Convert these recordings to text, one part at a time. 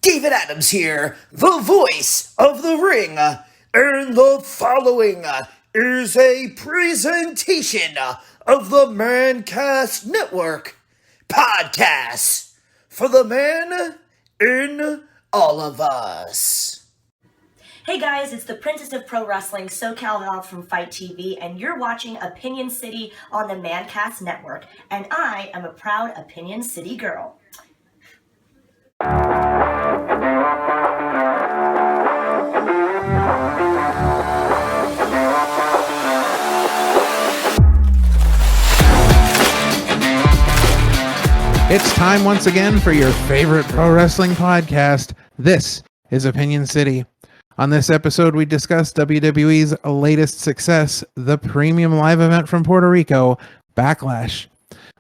David Adams here, the voice of the ring, and the following is a presentation of the Mancast Network podcast for the man in all of us. Hey guys, it's the Princess of Pro Wrestling, SoCal Val from Fight TV, and you're watching Opinion City on the Mancast Network, and I am a proud Opinion City girl. It's time once again for your favorite pro wrestling podcast. This is Opinion City. On this episode, we discuss WWE's latest success, the Premium Live Event from Puerto Rico, Backlash.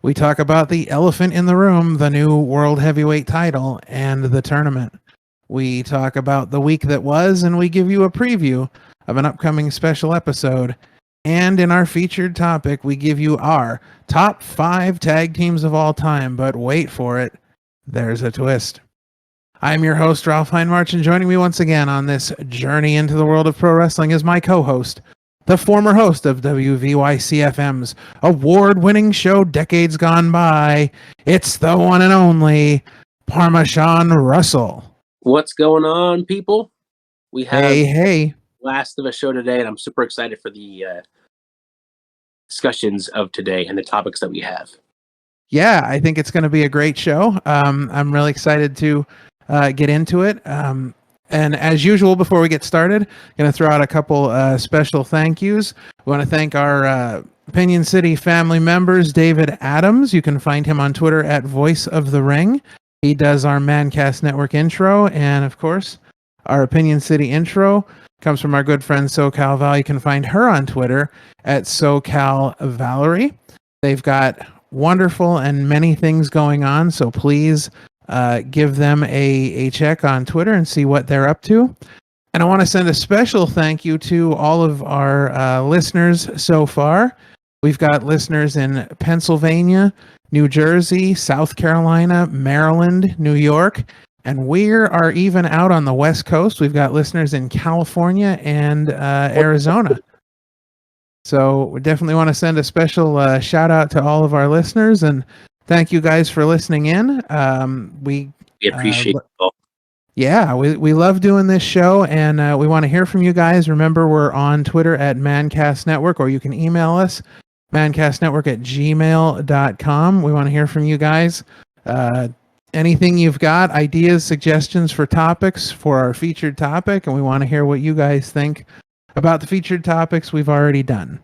We talk about the elephant in the room, the new World Heavyweight title, and the tournament. We talk about the week that was, and we give you a preview of an upcoming special episode. And in our featured topic, we give you our top 5 tag teams of all time, but wait for it, there's a twist. I'm your host, Ralph Heinmarch, and joining me once again on this journey into the world of pro wrestling is my co-host, the former host of WVYC-FM's award-winning show Decades Gone By. It's the one and only Parmesan Russell. What's going on, people? We have hey. last of a show today, and I'm super excited for the discussions of today and the topics that we have. Yeah, I think it's going to be a great show. I'm really excited to get into it. And as usual, before we get started, going to throw out a couple special thank yous. We want to thank our Opinion City family members, David Adams. You can find him on Twitter at Voice of the Ring. He does our Mancast Network intro, and of course, our Opinion City intro comes from our good friend SoCal Val. You can find her on Twitter at SoCal Valerie. They've got wonderful and many things going on, so please give them a check on Twitter and see what they're up to. And I want to send a special thank you to all of our listeners so far. We've got listeners in Pennsylvania, New Jersey, South Carolina, Maryland, New York, and we are even out on the West Coast. We've got listeners in California and Arizona. So we definitely want to send a special shout out to all of our listeners, and thank you guys for listening in. We appreciate it all. Yeah, we love doing this show, and we want to hear from you guys. Remember, we're on Twitter at Mancast Network, or you can email us, mancastnetwork@gmail.com. We want to hear from you guys. Anything you've got, ideas, suggestions for topics for our featured topic, and we want to hear what you guys think about the featured topics we've already done.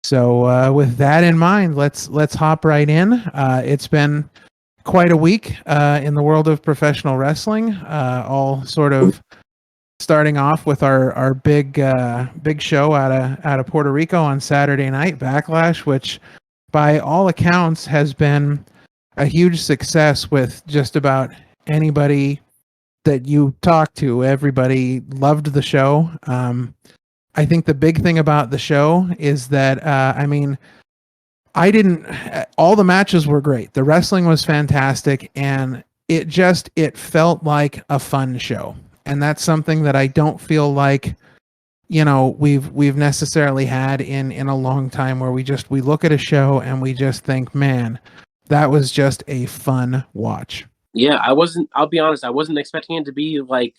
So with that in mind, let's hop right in. It's been quite a week in the world of professional wrestling, all sort of starting off with our big show out of Puerto Rico on Saturday night, Backlash, which by all accounts has been a huge success with just about anybody that you talk to. Everybody loved the show. I think the big thing about the show is that, all the matches were great. The wrestling was fantastic, and it felt like a fun show. And that's something that I don't feel like, we've necessarily had in a long time, where we look at a show and we just think, man, that was just a fun watch. Yeah, I'll be honest, I wasn't expecting it to be like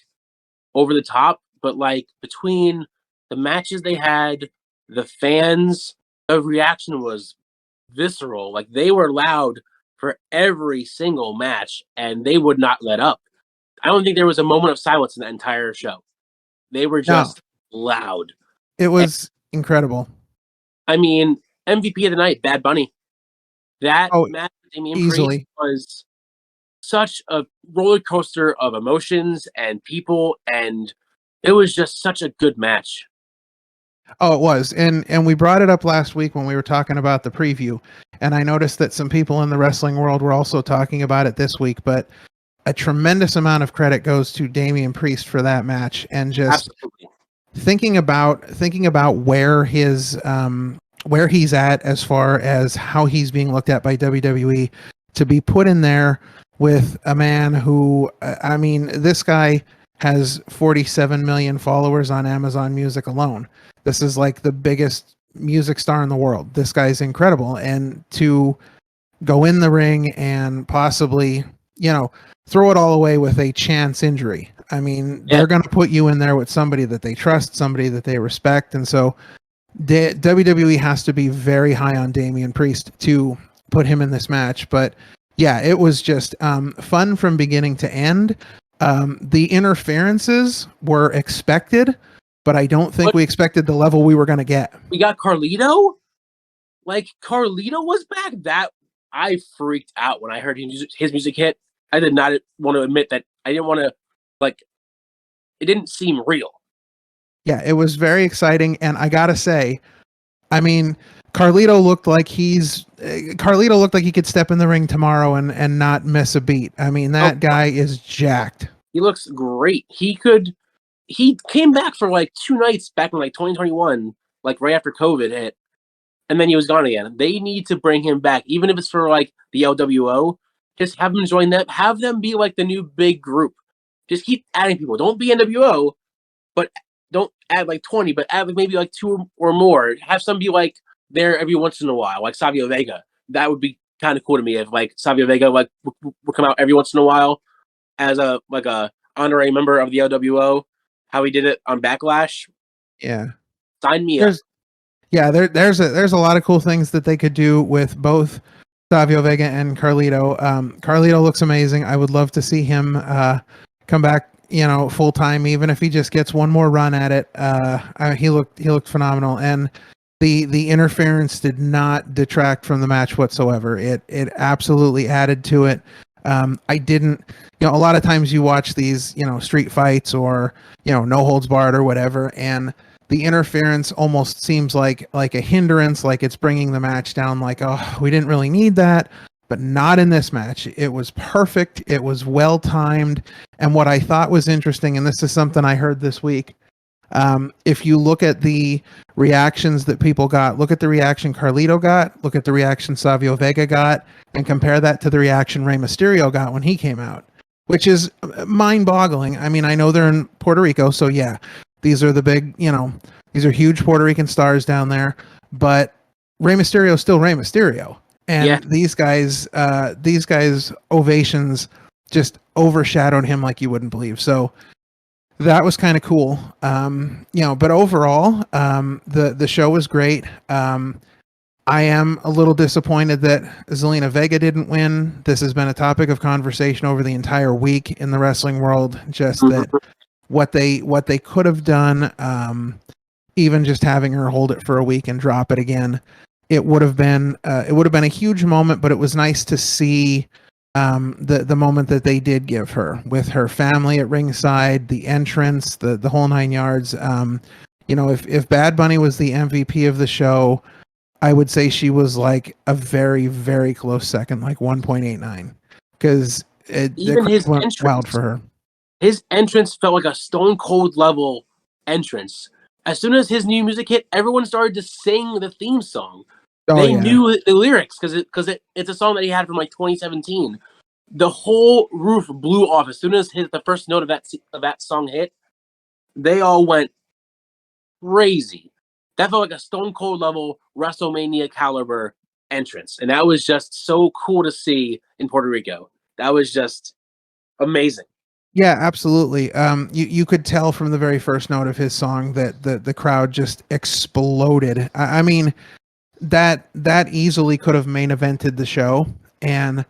over the top, but like between the matches they had, the fans, the reaction was visceral. Like, they were loud for every single match, and they would not let up. I don't think there was a moment of silence in that entire show. They were just loud. It was incredible. I mean, MVP of the night, Bad Bunny. That match with Damian easily Priest was such a roller coaster of emotions and people, and it was just such a good match. Oh, it was. And we brought it up last week when we were talking about the preview. And I noticed that some people in the wrestling world were also talking about it this week. But a tremendous amount of credit goes to Damian Priest for that match. And just thinking about where he's at as far as how he's being looked at by WWE, to be put in there with a man who, I mean, this guy has 47 million followers on Amazon Music alone. This is like the biggest music star in the world. This guy's incredible. And to go in the ring and possibly, throw it all away with a chance injury. I mean, they're going to put you in there with somebody that they trust, somebody that they respect. And so WWE has to be very high on Damian Priest to put him in this match. But yeah, it was just fun from beginning to end. The interferences were expected, but I don't think we expected the level we were going to get. We got Carlito? Like, Carlito was back? That I freaked out when I heard his music hit. I did not want to admit that. I didn't want to, it didn't seem real. Yeah, it was very exciting. And I got to say, I mean, Carlito looked like he could step in the ring tomorrow and not miss a beat. I mean, that guy is jacked. He looks great. He came back for 2 nights back in 2021, right after COVID hit. And then he was gone again. They need to bring him back, even if it's for the LWO. Just have them join them. Have them be the new big group. Just keep adding people. Don't be NWO, but don't add 20, but add maybe 2 or more. Have some be there every once in a while, like Savio Vega. That would be kind of cool to me if Savio Vega would come out every once in a while as a honorary member of the LWO. How he did it on Backlash. Yeah, sign me up. Yeah, there's a lot of cool things that they could do with both Savio Vega and Carlito. Carlito looks amazing. I would love to see him come back, full time, even if he just gets one more run at it. He looked phenomenal, and the interference did not detract from the match whatsoever. It absolutely added to it. I didn't, a lot of times you watch these, street fights or no holds barred or whatever, and the interference almost seems like a hindrance, like it's bringing the match down, oh, we didn't really need that, but not in this match. It was perfect. It was well timed. And what I thought was interesting, and this is something I heard this week, if you look at the reactions that people got, look at the reaction Carlito got, look at the reaction Savio Vega got, and compare that to the reaction Rey Mysterio got when he came out, which is mind-boggling. I mean, I know they're in Puerto Rico, so yeah, these are the big, these are huge Puerto Rican stars down there, but Rey Mysterio is still Rey Mysterio. And these guys' ovations just overshadowed him like you wouldn't believe. So that was kind of cool. But overall, the show was great. I am a little disappointed that Zelina Vega didn't win. This has been a topic of conversation over the entire week in the wrestling world, just that what they could have done, even just having her hold it for a week and drop it again, it would have been a huge moment. But it was nice to see the moment that they did give her with her family at ringside, the entrance, the whole 9 yards. If Bad Bunny was the MVP of the show, I would say she was a very, very close second, 1.89, because even his went entrance wild for her. His entrance felt like a Stone Cold level entrance. As soon as his new music hit, everyone started to sing the theme song. They knew the lyrics because it's a song that he had from 2017. The whole roof blew off as soon as the first note of that song hit. They all went crazy. That felt like a Stone Cold level WrestleMania caliber entrance, and that was just so cool to see in Puerto Rico. That was just amazing. Yeah, absolutely. You could tell from the very first note of his song that the crowd just exploded. I mean, that easily could have main evented the show, and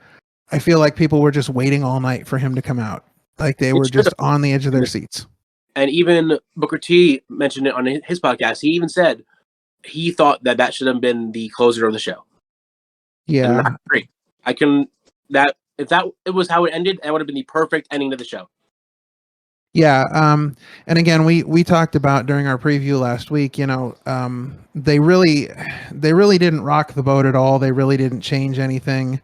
I feel like people were just waiting all night for him to come out. They were just on the edge of their seats. And even Booker T mentioned it on his podcast. He even said he thought that should have been the closer of the show. Yeah, great. If it was how it ended, that would have been the perfect ending to the show. Yeah, and again, we talked about during our preview last week. They really didn't rock the boat at all. They really didn't change anything.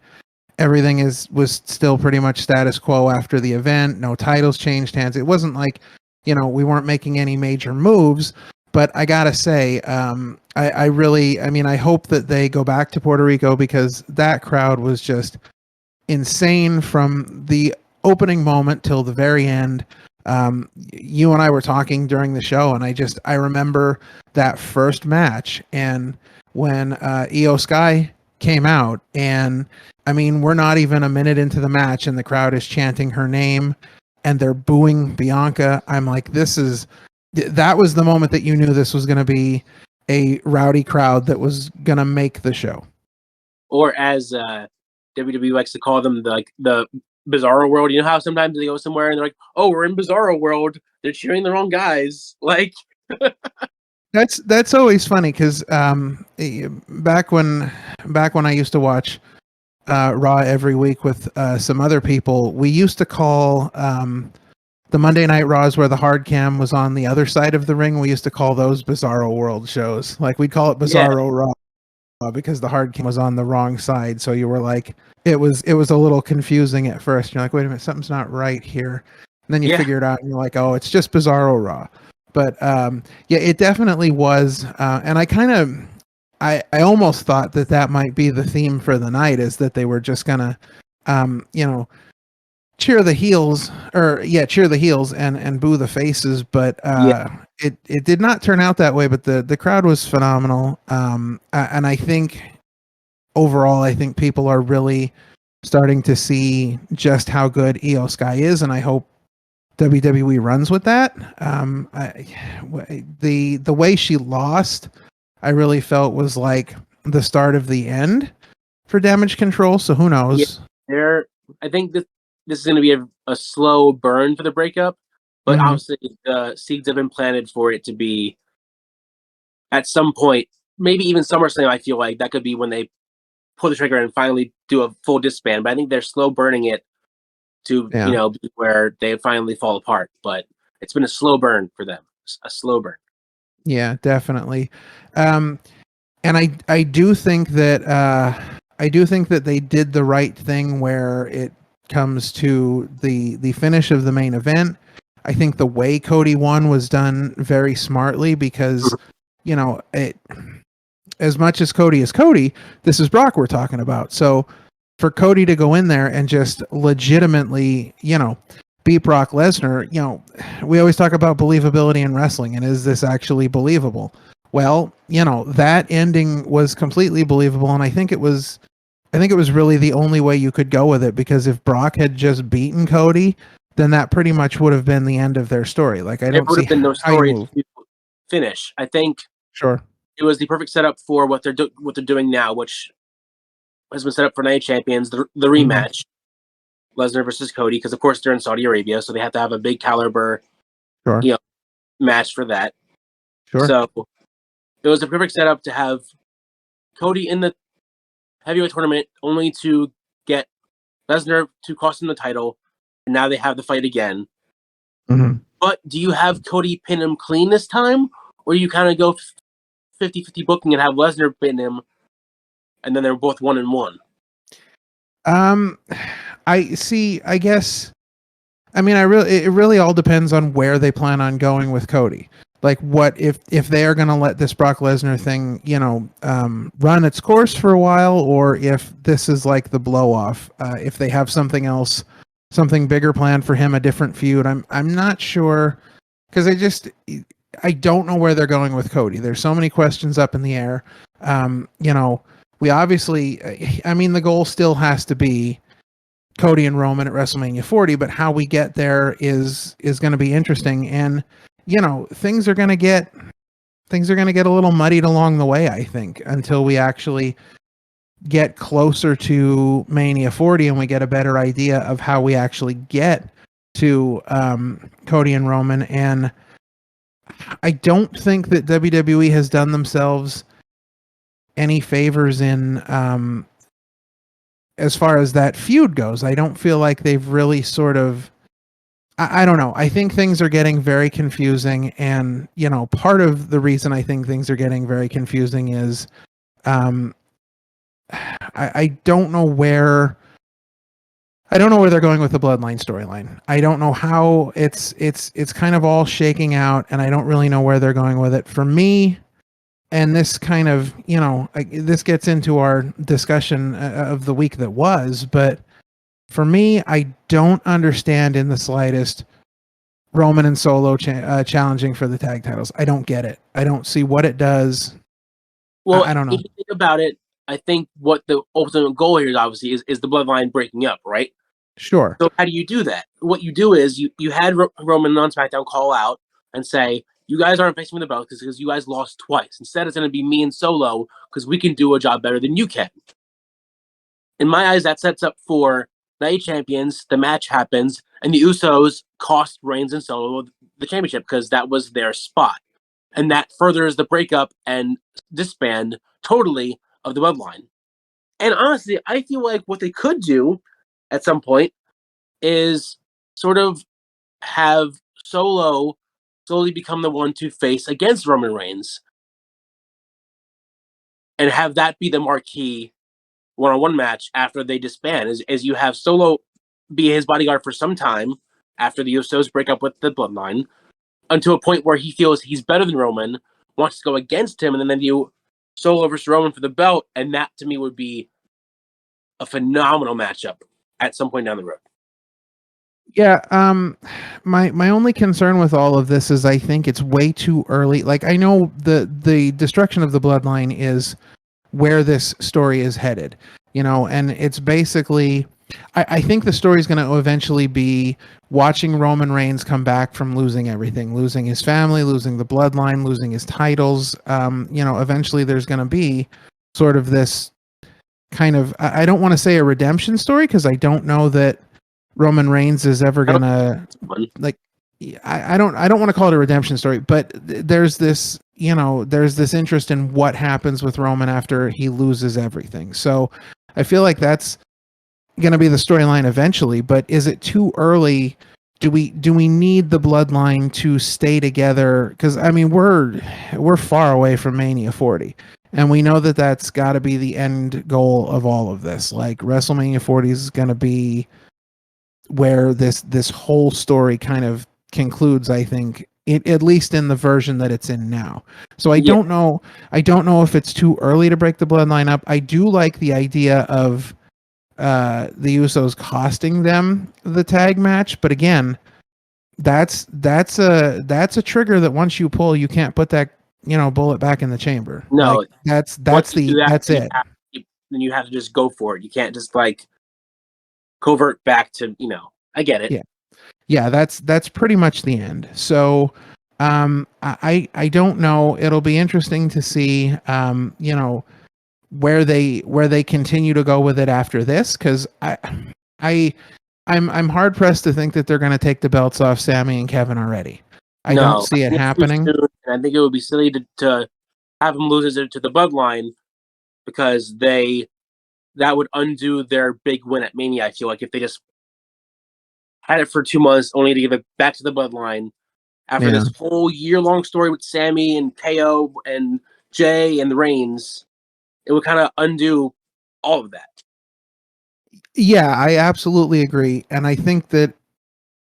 Everything was still pretty much status quo after the event. No titles changed hands. It wasn't like we weren't making any major moves. But I gotta say, I hope that they go back to Puerto Rico, because that crowd was just insane from the opening moment till the very end. You and I were talking during the show, and I remember that first match, and when Io Sky came out, and I mean, we're not even a minute into the match, and the crowd is chanting her name, and they're booing Bianca. I'm like, that was the moment that you knew this was going to be a rowdy crowd that was going to make the show. Or as WWE likes to call them, the Bizarro World. You know how sometimes they go somewhere and they're like, "Oh, we're in Bizarro World." They're cheering the wrong guys. Like, that's always funny because back when I used to watch Raw every week with some other people, we used to call the Monday Night Raws where the hard cam was on the other side of the ring. We used to call those Bizarro World shows. Like, we'd call it Bizarro Raw because the hard cam was on the wrong side. So you were like, it was a little confusing at first. You're like, wait a minute, something's not right here. And then you figure it out and you're like, oh, it's just Bizarro Raw. But it definitely was. And I almost thought that might be the theme for the night, is that they were just gonna, cheer the heels and boo the faces. But it did not turn out that way. But the crowd was phenomenal. And I think overall, I think people are really starting to see just how good Io Sky is, and I hope WWE runs with that. The way she lost, I really felt was like the start of the end for Damage Control. So who knows? Yeah, I think this is going to be a slow burn for the breakup, but obviously the seeds have been planted for it to be at some point, maybe even SummerSlam. I feel like that could be when they pull the trigger and finally do a full disband. But I think they're slow burning it to be where they finally fall apart. But it's been a slow burn for them, a slow burn. Yeah, definitely. And I do think that they did the right thing where it comes to the finish of the main event. I think the way Cody won was done very smartly because as much as Cody is Cody, this is Brock we're talking about. So for Cody to go in there and just legitimately, beat Brock Lesnar, we always talk about believability in wrestling, and is this actually believable? Well, that ending was completely believable, and I think it was really the only way you could go with it, because if Brock had just beaten Cody, then that pretty much would have been the end of their story. Like, I don't see been no story to finish. I think it was the perfect setup for what they're doing now, which has been set up for Night Champions, the rematch, Lesnar versus Cody, because of course they're in Saudi Arabia, so they have to have a big caliber, match for that. So it was a perfect setup to have Cody in the heavyweight tournament, only to get Lesnar to cost him the title, and now they have the fight again. But do you have Cody pin him clean this time, or you kind of go 50-50 booking and have Lesnar pin him, and then they're both 1-1? I guess. I mean, it really all depends on where they plan on going with Cody. Like, what if they are going to let this Brock Lesnar thing, run its course for a while, or if this is like the blow off, if they have something else, something bigger planned for him, a different feud. I'm not sure, because I don't know where they're going with Cody. There's so many questions up in the air. We obviously, I mean, the goal still has to be Cody and Roman at WrestleMania 40, but how we get there is going to be interesting. And, things are going to get a little muddied along the way, I think, until we actually get closer to Mania 40 and we get a better idea of how we actually get to Cody and Roman. And I don't think that WWE has done themselves any favors in as far as that feud goes. I don't feel like they've really sort of, I don't know. I think things are getting very confusing, and part of the reason I think things are getting very confusing is I don't know where they're going with the Bloodline storyline. I don't know how it's kind of all shaking out, and I don't really know where they're going with it. For me, and this kind of, this gets into our discussion of the week that was, but for me, I don't understand in the slightest Roman and Solo challenging for the tag titles. I don't get it. I don't see what it does. Well, I don't know. if you think about it, I think what the ultimate goal here is obviously is the bloodline breaking up, right? Sure. So how do you do that? What you do is you had Roman on SmackDown call out and say, you guys aren't facing me the belt because you guys lost twice. Instead, it's going to be me and Solo because we can do a job better than you can. In my eyes, that sets up for Night Champions. The match happens, and the Usos cost Reigns and Solo the championship because that was their spot. And that furthers the breakup and disband totally of the bloodline. And honestly, I feel like what they could do at some point is sort of have Solo slowly become the one to face against Roman Reigns and have that be the marquee one-on-one match after they disband, as you have Solo be his bodyguard for some time after the Usos break up with the bloodline until a point where he feels he's better than Roman, wants to go against him, and then you Solo versus Roman for the belt, and that to me would be a phenomenal matchup at some point down the road. Yeah, my only concern with all of this is I think it's way too early. Like, I know the destruction of the bloodline is where this story is headed, and it's basically I think the story is going to eventually be watching Roman Reigns come back from losing everything, losing his family, losing the bloodline, losing his titles. Eventually there's going to be sort of this kind of, I don't want to say a redemption story because I don't know that Roman Reigns is ever gonna like. I don't want to call it a redemption story, but there's this interest in what happens with Roman after he loses everything. So I feel like that's going to be the storyline eventually. But is it too early? Do we need the bloodline to stay together? Because I mean we're far away from Mania 40. And we know that that's got to be the end goal of all of this. Like WrestleMania 40 is going to be where this whole story kind of concludes, I think, at least in the version that it's in now. So I don't know if it's too early to break the bloodline up. I do like the idea of the Usos costing them the tag match, but again, that's a trigger that once you pull, you can't put that bullet back in the chamber. No, like, that's it. Then you have to just go for it. You can't just like covert back to I get it. Yeah, that's pretty much the end. So I don't know. It'll be interesting to see where they continue to go with it after this, because I'm hard pressed to think that they're going to take the belts off Sami and Kevin already. I don't see it happening. I think it would be silly to have them lose it to the bloodline because that would undo their big win at Mania. I feel like if they just had it for 2 months only to give it back to the bloodline after this whole year-long story with Sami and KO and Jay and the Reigns, it would kind of undo all of that. Yeah, I absolutely agree. And I think that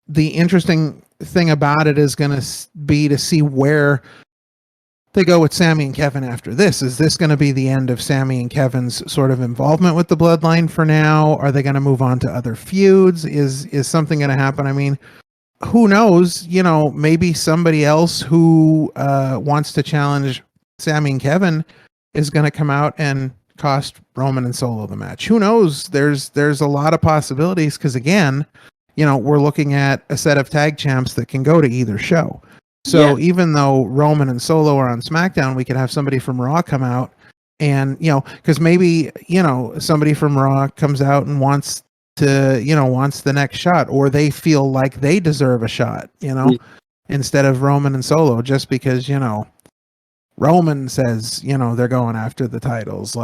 the interesting thing about it is going to be to see where they go with Sami and Kevin after this. Is this going to be the end of Sami and Kevin's sort of involvement with the bloodline for now? Are they going to move on to other feuds? Is something going to happen? I mean, who knows? Maybe somebody else who wants to challenge Sami and Kevin is going to come out and cost Roman and Solo the match. Who knows? There's a lot of possibilities because again, we're looking at a set of tag champs that can go to either show. So even though Roman and Solo are on SmackDown, we could have somebody from Raw come out and, because maybe, somebody from Raw comes out and wants the next shot, or they feel like they deserve a shot, instead of Roman and Solo, just because, Roman says, they're going after the titles,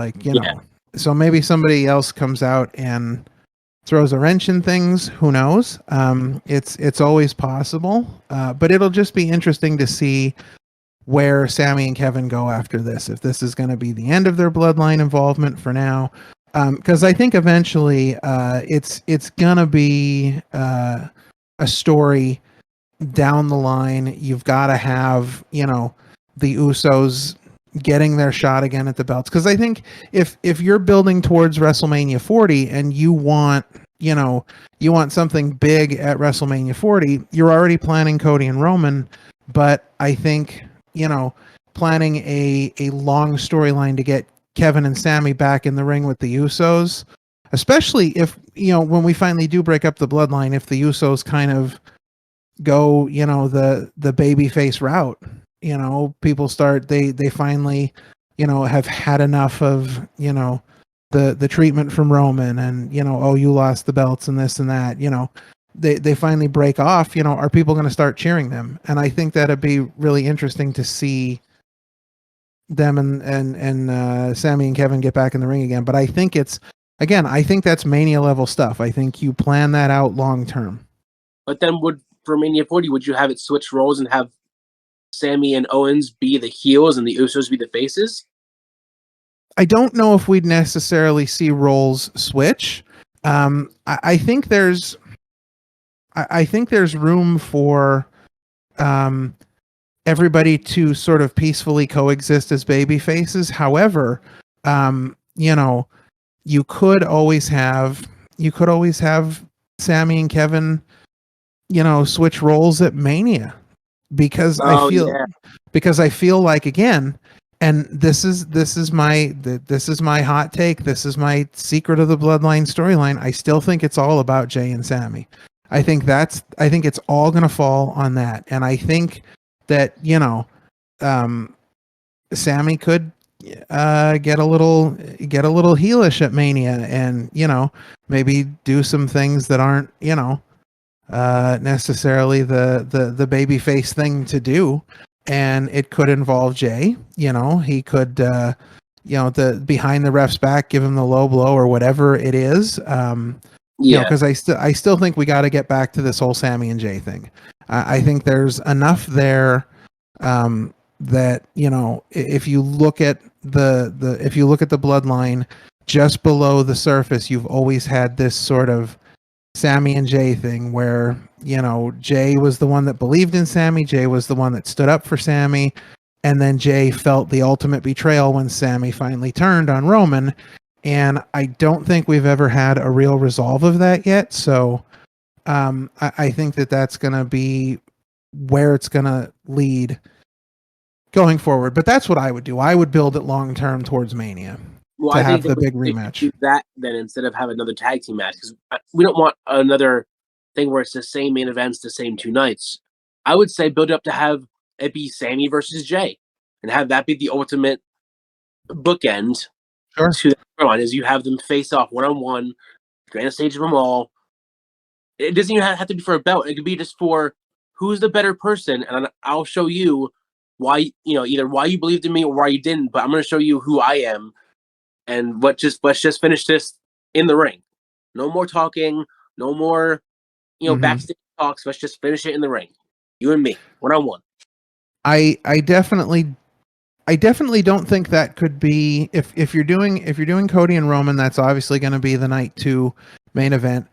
so maybe somebody else comes out and throws a wrench in things. Who knows? It's always possible, but it'll just be interesting to see where Sami and Kevin go after this. If this is going to be the end of their bloodline involvement for now, because I think eventually it's gonna be a story down the line. You've got to have the Usos getting their shot again at the belts, because I think if you're building towards WrestleMania 40 and you want you want something big at WrestleMania 40, you're already planning Cody and Roman, but I think, planning a long storyline to get Kevin and Sammy back in the ring with the Usos, especially if, when we finally do break up the bloodline, if the Usos kind of go, the babyface route, people start, they finally, have had enough of, the treatment from Roman and, oh, you lost the belts and this and that, they finally break off, are people going to start cheering them? And I think that'd be really interesting to see them and Sammy and Kevin get back in the ring again. But I think I think that's Mania level stuff. I think you plan that out long term. But then for Mania 40, would you have it switch roles and have Sammy and Owens be the heels and the Usos be the faces? I don't know if we'd necessarily see roles switch. I think there's room for everybody to sort of peacefully coexist as baby faces. However, you could always have Sammy and Kevin, switch roles at Mania, because I feel like, again, and this is my hot take, this is my secret of the bloodline storyline, I still think it's all about Jay and Sammy. I think it's all going to fall on that. And I think that, Sammy could get a little heelish at Mania and, maybe do some things that aren't, necessarily the baby face thing to do. And it could involve Jay, he could, the behind the ref's back, give him the low blow or whatever it is. Because I still think we got to get back to this whole Sammy and Jay thing. I think there's enough there that, if you look at the bloodline, just below the surface, you've always had this sort of Sammy and Jay thing where, Jay was the one that believed in Sammy, Jay was the one that stood up for Sammy, and then Jay felt the ultimate betrayal when Sammy finally turned on Roman. And I don't think we've ever had a real resolve of that yet. So I think that's going to be where it's going to lead going forward. But that's what I would do. I would build it long term towards Mania to have the big rematch. Do that then instead of have another tag team match, because we don't want another thing where it's the same main events, the same two nights. I would say build up to have it be Sammy versus Jay, and have that be the ultimate bookend. Sure. To the storyline is you have them face off one-on-one, grand stage of them all. It doesn't even have to be for a belt. It could be just for who's the better person, and I'll show you why, either why you believed in me or why you didn't, but I'm going to show you who I am, and let's just finish this in the ring. No more talking, no more, backstage talks. Let's just finish it in the ring. You and me, one-on-one. I definitely don't think that could be, if you're doing Cody and Roman, that's obviously going to be the night 2 main event.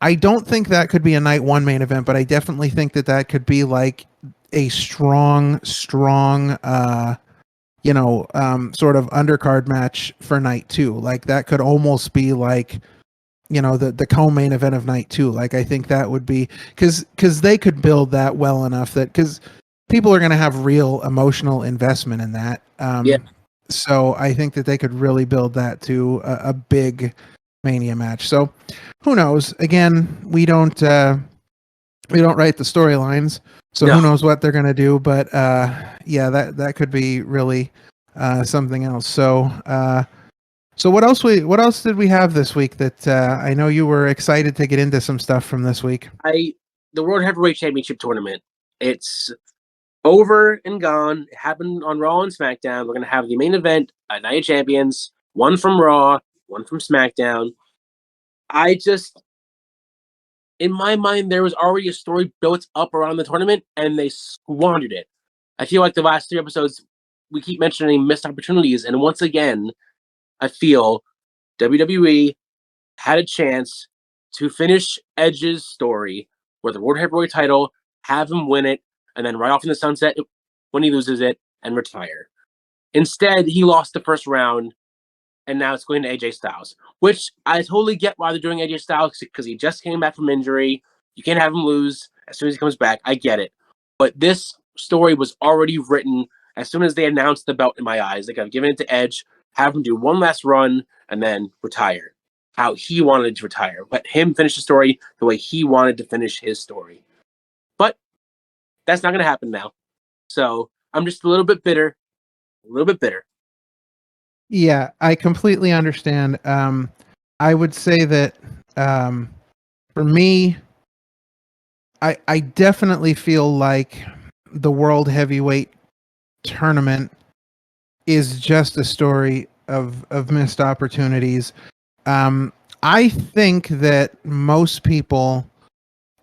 I don't think that could be a night 1 main event, but I definitely think that could be like a strong sort of undercard match for night 2. Like that could almost be like, the co-main event of night 2. Like I think that would be, because they could build that well enough that, because people are going to have real emotional investment in that. So I think that they could really build that to a big Mania match. So who knows? Again, we don't write the storylines, so who knows what they're going to do? But that could be really something else. So what else did we have this week that I know you were excited to get into some stuff from this week? The World Heavyweight Championship tournament. It's over and gone. It happened on Raw and SmackDown. We're going to have the main event, a Night of Champions, one from Raw, one from SmackDown. In my mind, there was already a story built up around the tournament, and they squandered it. I feel like the last 3 episodes, we keep mentioning missed opportunities, and once again, I feel WWE had a chance to finish Edge's story with the World Heavyweight title, have him win it, and then right off in the sunset when he loses it and retire. Instead, he lost the first round and now it's going to AJ Styles, which I totally get why they're doing AJ Styles, because he just came back from injury. You can't have him lose as soon as he comes back. I get it. But this story was already written as soon as they announced the belt in my eyes. They could have given it to Edge, have him do one last run, and then retire. How he wanted to retire. Let him finish the story the way he wanted to finish his story. But that's not going to happen now. So I'm just a little bit bitter. A little bit bitter. Yeah, I completely understand. I would say that for me, I definitely feel like the World Heavyweight Tournament is just a story of missed opportunities. I think that most people,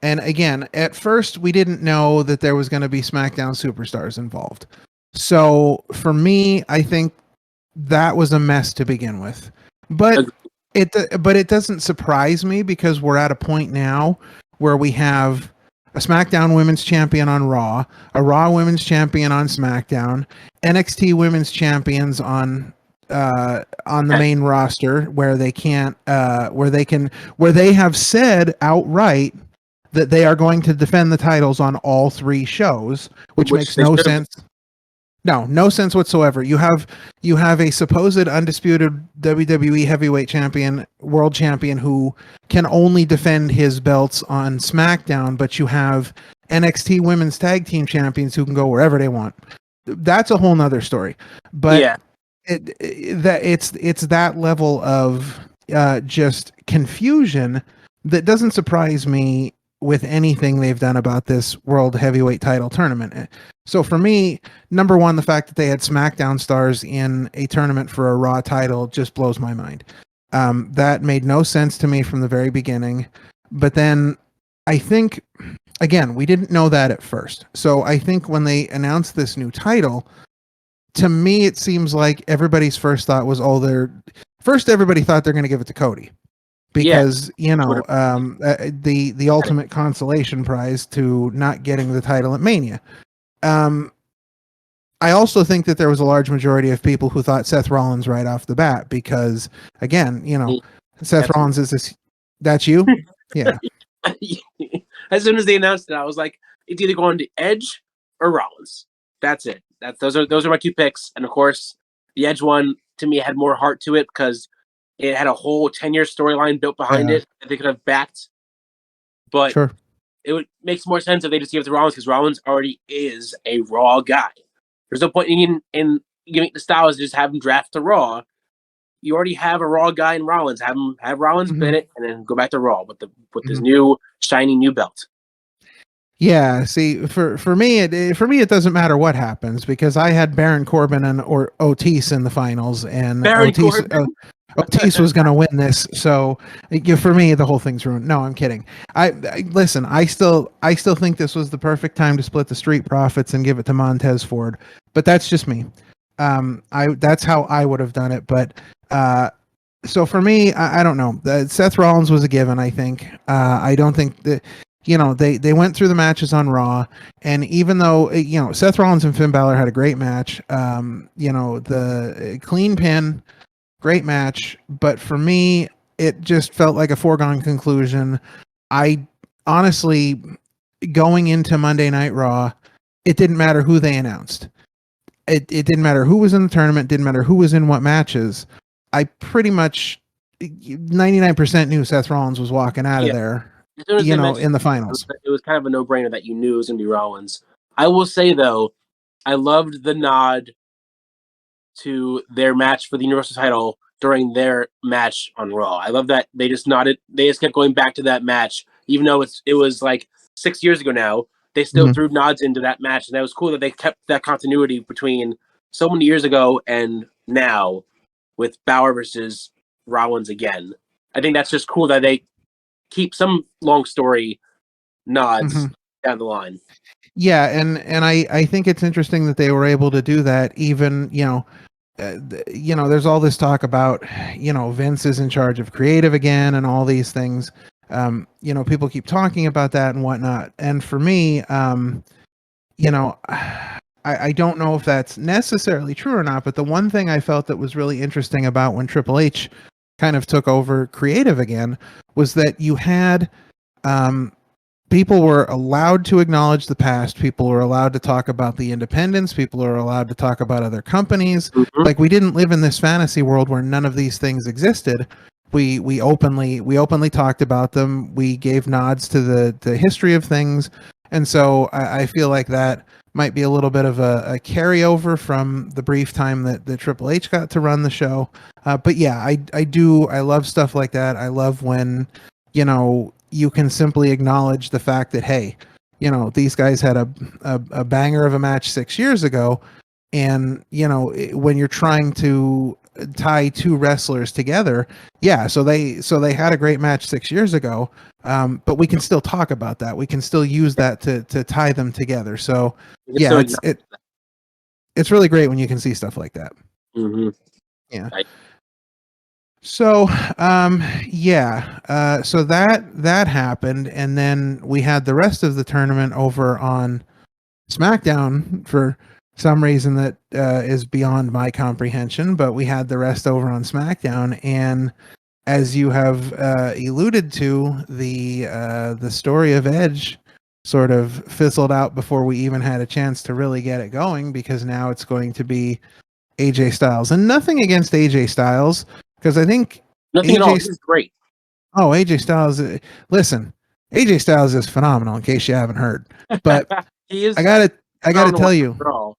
and again, at first we didn't know that there was going to be SmackDown superstars involved. So for me, I think that was a mess to begin with. But it doesn't surprise me, because we're at a point now where we have a SmackDown Women's Champion on Raw, a Raw Women's Champion on SmackDown, NXT Women's Champions on the main roster, where they have said outright that they are going to defend the titles on all three shows, which makes no sense. No sense whatsoever. You have a supposed undisputed WWE heavyweight champion, world champion, who can only defend his belts on SmackDown, but you have NXT women's tag team champions who can go wherever they want. That's a whole nother story. But yeah, it's that level of just confusion that doesn't surprise me with anything they've done about this World Heavyweight Title tournament. So for me, number one, the fact that they had SmackDown stars in a tournament for a Raw title just blows my mind. That made no sense to me from the very beginning. But then I think, again, we didn't know that at first. So I think when they announced this new title, to me, it seems like everybody's first thought was, everybody thought they're going to give it to Cody. Because, the ultimate consolation prize to not getting the title at Mania. I also think that there was a large majority of people who thought Seth Rollins right off the bat, because, again, Seth Rollins is this. That's you? Yeah. As soon as they announced it, I was like, it's either going to Edge or Rollins. That's it. Those are my two picks. And of course, the Edge one, to me, had more heart to it, because it had a whole 10-year storyline built behind it that they could have backed. But it makes more sense if they just give it to Rollins, because Rollins already is a Raw guy. There's no point in giving the Styles to just have him draft to Raw. You already have a Raw guy in Rollins. Have Rollins bid it, and then go back to Raw with this new shiny new belt. Yeah, see, for me, it doesn't matter what happens, because I had Baron Corbin or Otis in the finals, and Otis was going to win this. So for me, the whole thing's ruined. No, I'm kidding. Listen. I still think this was the perfect time to split the Street Profits and give it to Montez Ford. But that's just me. That's how I would have done it. But so for me, I don't know. Seth Rollins was a given, I think. I don't think that. They went through the matches on Raw, and even though Seth Rollins and Finn Balor had a great match, the clean pin, great match, but for me, it just felt like a foregone conclusion. I honestly, going into Monday Night Raw, it didn't matter who they announced. It didn't matter who was in the tournament, didn't matter who was in what matches. I pretty much 99% knew Seth Rollins was walking out of there. In the finals. It was kind of a no-brainer that you knew it was going to be Rollins. I will say, though, I loved the nod to their match for the Universal title during their match on Raw. I love that they just nodded. They just kept going back to that match, even though it was like 6 years ago now. They still threw nods into that match, and that was cool that they kept that continuity between so many years ago and now with Balor versus Rollins again. I think that's just cool that they keep some long story nods down the line. Yeah, and I think it's interesting that they were able to do that. Even there's all this talk about Vince is in charge of creative again and all these things. People keep talking about that and whatnot. And for me, I don't know if that's necessarily true or not, but the one thing I felt that was really interesting about when Triple H kind of took over creative again was that you had people were allowed to acknowledge the past. People were allowed to talk about the independents. People were allowed to talk about other companies. Mhm. Like, we didn't live in this fantasy world where none of these things existed. We openly talked about them. We gave nods to the history of things, and so I feel like that might be a little bit of a carryover from the brief time that Triple H got to run the show. But yeah, I love stuff like that. I love when, you can simply acknowledge the fact that, hey, these guys had a banger of a match 6 years ago, and when you're trying to tie two wrestlers together, yeah, so they had a great match 6 years ago, but we can still talk about that. We can still use that to tie them together. So yeah, it's really great when you can see stuff like that. Mm-hmm. Yeah. Right. So so that happened, and then we had the rest of the tournament over on SmackDown for some reason that is beyond my comprehension, but we had the rest over on SmackDown, and as you have alluded to, the story of Edge sort of fizzled out before we even had a chance to really get it going, because now it's going to be AJ Styles. And nothing against AJ Styles, because I think Nothing at all. This is great. Oh, AJ Styles! Listen, AJ Styles is phenomenal. In case you haven't heard, but He is. I gotta tell you, at all.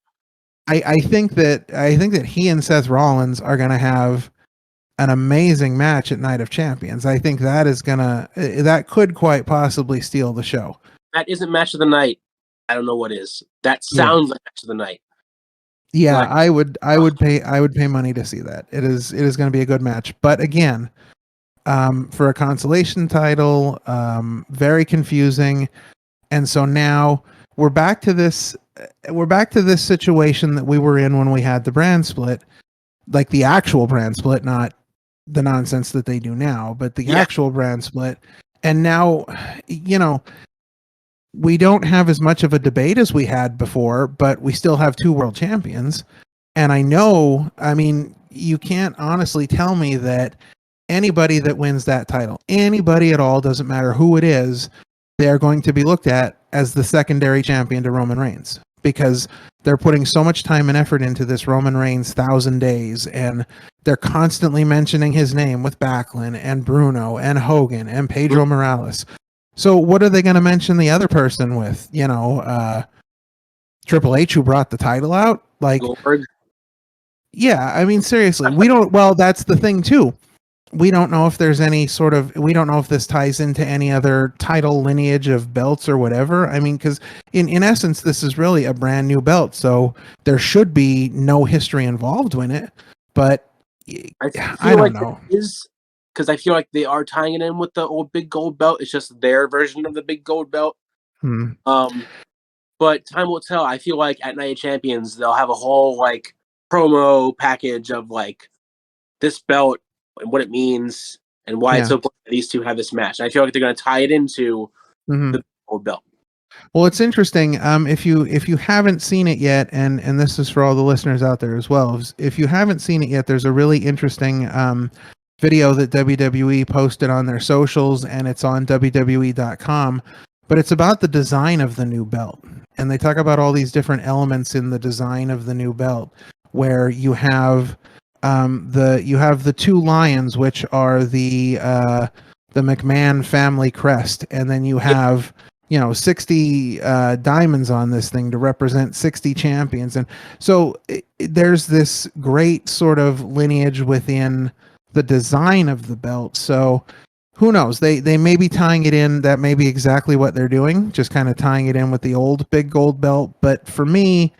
I think that he and Seth Rollins are gonna have an amazing match at Night of Champions. I think that could quite possibly steal the show. That isn't match of the night. I don't know what is. That sounds like match of the night. Yeah, Like, I would pay money to see that. It is going to be a good match. But again, for a consolation title, very confusing. And so now we're back to this situation that we were in when we had the brand split, like the actual brand split, not the nonsense that they do now, but the actual brand split. And now, we don't have as much of a debate as we had before, but we still have two world champions. And I mean, you can't honestly tell me that anybody that wins that title, anybody at all, doesn't matter who it is, they're going to be looked at as the secondary champion to Roman Reigns, because they're putting so much time and effort into this Roman Reigns 1,000 days, and they're constantly mentioning his name with Backlund and Bruno and Hogan and Pedro Morales. So what are they going to mention the other person with? Triple H, who brought the title out? Like, Goldberg. Yeah, I mean, seriously, we don't. Well, that's the thing too. We don't know if there's any sort of. We don't know if this ties into any other title lineage of belts or whatever. I mean, because in essence, this is really a brand new belt, so there should be no history involved in it. But I don't know. Is because I feel like they are tying it in with the old big gold belt. It's just their version of the big gold belt. But time will tell. I feel like at Night of Champions, they'll have a whole like promo package of like this belt and what it means and why it's so important that these two have this match. And I feel like they're going to tie it into the gold belt. Well, it's interesting. If you haven't seen it yet, and this is for all the listeners out there as well, if you haven't seen it yet, there's a really interesting video that WWE posted on their socials, and it's on WWE.com. But it's about the design of the new belt, and they talk about all these different elements in the design of the new belt, where you have the two lions, which are the McMahon family crest, and then you have 60 diamonds on this thing to represent 60 champions. And so there's this great sort of lineage within the design of the belt. So who knows? They may be tying it in. That may be exactly what they're doing, just kind of tying it in with the old big gold belt. But for me,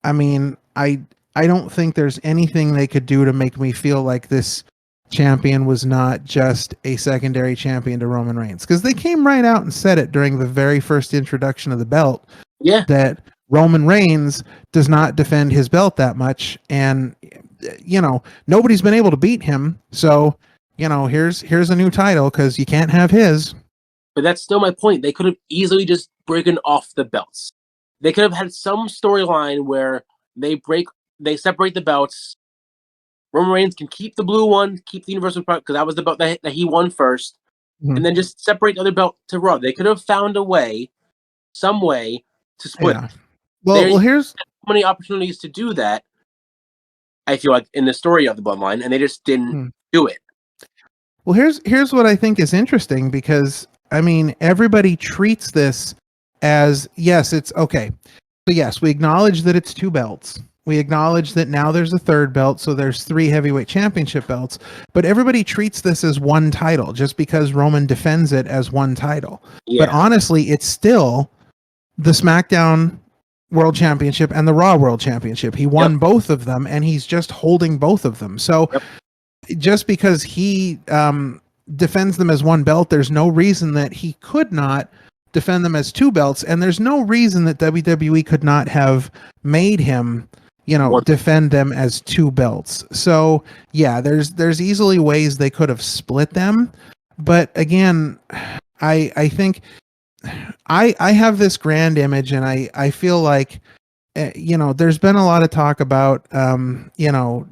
I mean, I don't think there's anything they could do to make me feel like this champion was not just a secondary champion to Roman Reigns, because they came right out and said it during the very first introduction of the belt. That Roman Reigns does not defend his belt that much, and nobody's been able to beat him. So here's a new title, because you can't have his. But that's still my point. They could have easily just broken off the belts. they could have had some storyline where they separate the belts. Roman Reigns can keep the blue one, keep the Universal product because that was the belt that he won first, and then just separate the other belt to Raw. They could have found some way to split. Yeah. Well, here's so many opportunities to do that. I feel like in the story of the Bloodline, and they just didn't do it. Well, here's what I think is interesting, because I mean, everybody treats this as, yes, it's okay. So yes, we acknowledge that it's 2 belts. We acknowledge that now there's a 3rd belt, so there's 3 heavyweight championship belts. But everybody treats this as one title just because Roman defends it as one title. Yeah. But honestly, it's still the SmackDown World Championship and the Raw World Championship. He won both of them, and he's just holding both of them. So just because he defends them as one belt, there's no reason that he could not defend them as 2 belts, and there's no reason that WWE could not have made him, defend them as 2 belts. So yeah, there's easily ways they could have split them, but again, I think I have this grand image, and I feel like there's been a lot of talk about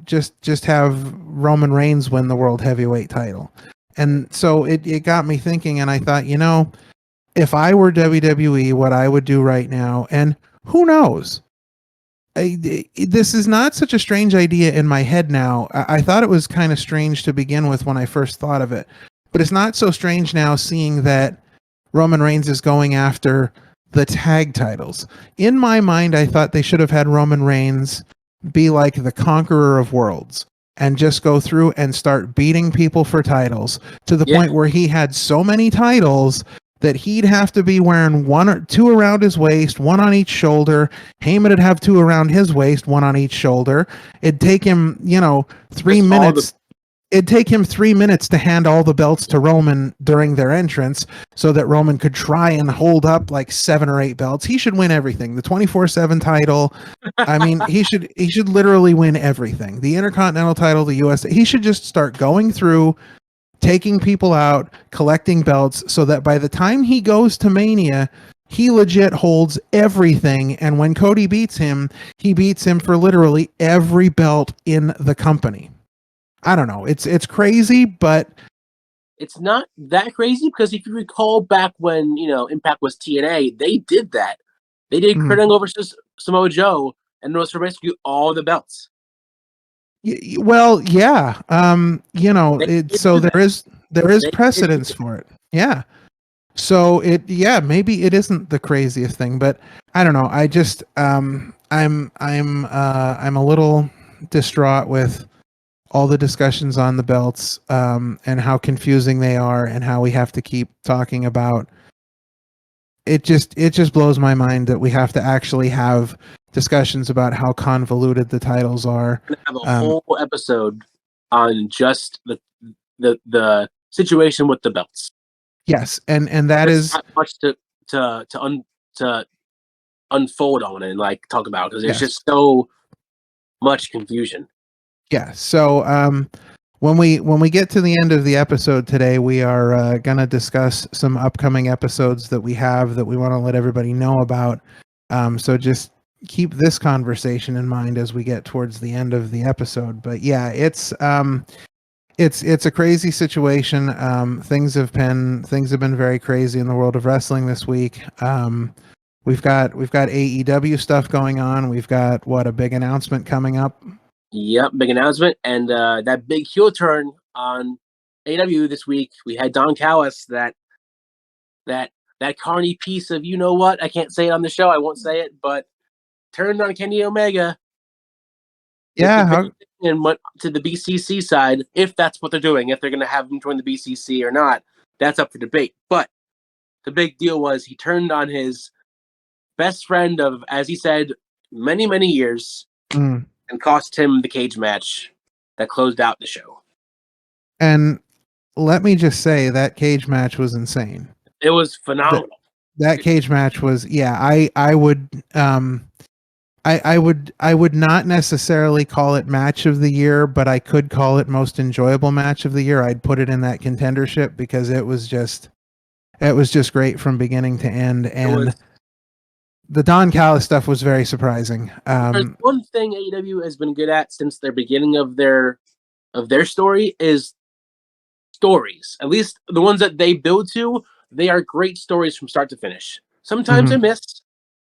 just have Roman Reigns win the World Heavyweight title. And so it got me thinking, and I thought, if I were WWE, what I would do right now, and who knows, this is not such a strange idea in my head now. I thought it was kind of strange to begin with when I first thought of it, but it's not so strange now seeing that Roman Reigns is going after the tag titles. In my mind, I thought they should have had Roman Reigns be like the conqueror of worlds and just go through and start beating people for titles to the point where he had so many titles that he'd have to be wearing 1 or 2 around his waist, 1 on each shoulder. Heyman would have 2 around his waist, 1 on each shoulder. It'd take him, 3 minutes. It'd take him 3 minutes to hand all the belts to Roman during their entrance so that Roman could try and hold up like 7 or 8 belts. He should win everything. The 24/7 title. I mean, he should literally win everything. The Intercontinental title, the US. He should just start going through, taking people out, collecting belts, so that by the time he goes to Mania, he legit holds everything. And when Cody beats him, he beats him for literally every belt in the company. I don't know. It's crazy, but it's not that crazy, because if you recall back when Impact was TNA, they did that. They did Kurt Angle versus Samoa Joe, and it was for basically all the belts. Well, yeah. So there is precedence for it. Yeah. So maybe it isn't the craziest thing, but I don't know. I just I'm a little distraught with all the discussions on the belts, and how confusing they are, and how we have to keep talking about it. Just blows my mind that we have to actually have discussions about how convoluted the titles are. We're gonna have a whole episode on just the situation with the belts. Yes, and that There's is not much to unfold on and like talk about, because there's just so much confusion. Yeah. So when we get to the end of the episode today, we are going to discuss some upcoming episodes that we have that we want to let everybody know about. So just keep this conversation in mind as we get towards the end of the episode. But yeah, it's a crazy situation. Things have been very crazy in the world of wrestling this week. We've got AEW stuff going on. We've got a big announcement coming up. Yep, big announcement, and that big heel turn on AEW this week. We had Don Callis, that carny piece of I can't say it on the show. I won't say it, but turned on Kenny Omega. Yeah, and went to the BCC side. If that's what they're doing, if they're going to have him join the BCC or not, that's up for debate. But the big deal was he turned on his best friend of, as he said, many, many years. And cost him the cage match that closed out the show. And let me just say, that cage match was insane. It was phenomenal. That cage match was, I would not necessarily call it match of the year, but I could call it most enjoyable match of the year. I'd put it in that contendership because it was just great from beginning to end. And the Don Callis stuff was very surprising. There's one thing AEW has been good at since the beginning of their story is stories. At least the ones that they build to, they are great stories from start to finish. Sometimes they miss,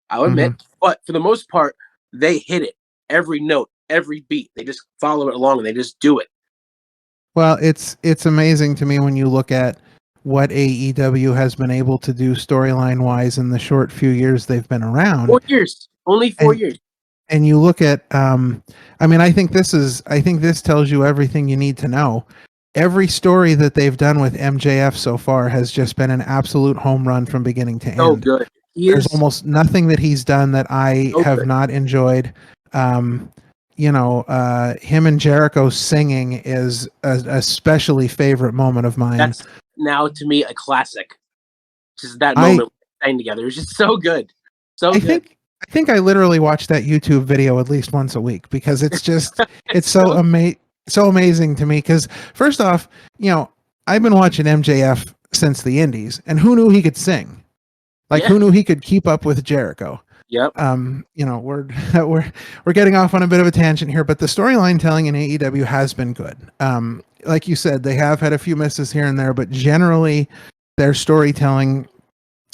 I'll admit, but for the most part, they hit it. Every note, every beat. They just follow it along and they just do it. Well, it's amazing to me when you look at what AEW has been able to do storyline wise in the short few years they've been around. 4 years. Only 4 years. And you look at I think this tells you everything you need to know. Every story that they've done with MJF so far has just been an absolute home run from beginning to end. Oh, good. There's almost nothing that he's done that I have not enjoyed. Him and Jericho singing is a especially favorite moment of mine. That's now to me a classic. Just that moment sang together. It's just so good. I think I literally watch that YouTube video at least once a week because it's just it's so amazing to me. Because first off, I've been watching MJF since the Indies, and who knew he could sing? Who knew he could keep up with Jericho? Yep. We're getting off on a bit of a tangent here, but the storyline telling in AEW has been good. Like you said, they have had a few misses here and there, but generally their storytelling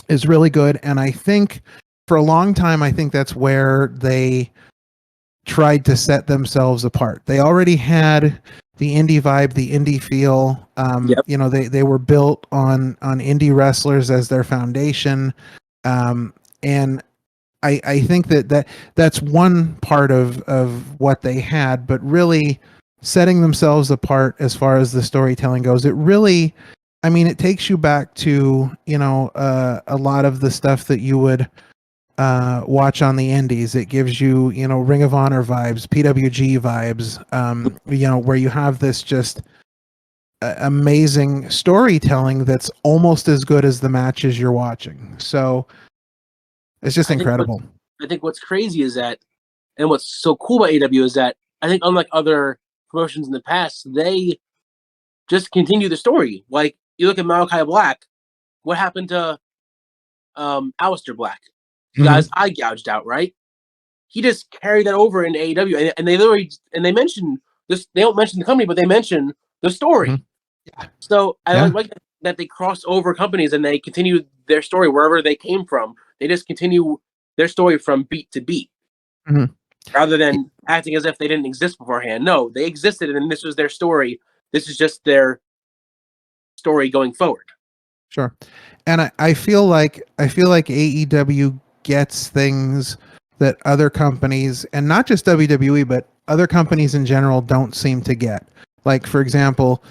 is really good. And I think for a long time, I think that's where they tried to set themselves apart. They already had the indie vibe, the indie feel. They were built on indie wrestlers as their foundation. And I think that's one part of what they had, but really setting themselves apart as far as the storytelling goes, it takes you back to, a lot of the stuff that you would watch on the indies. It gives you, Ring of Honor vibes, PWG vibes, where you have this just amazing storytelling that's almost as good as the matches you're watching. So it's just incredible. I think what's crazy is that, and what's so cool about AEW is that I think unlike other promotions in the past, they just continue the story. Like you look at Malachi Black, what happened to Aleister Black? The guy's eye gouged out, right? He just carried that over into AEW, and they literally they mention this. They don't mention the company, but they mention the story. Yeah. So I like that they cross over companies and they continue their story wherever they came from. They just continue their story from beat to beat, rather than acting as if they didn't exist beforehand. No, they existed, and this was their story. This is just their story going forward. Sure, and I feel like AEW gets things that other companies, and not just WWE, but other companies in general, don't seem to get. Like, for example,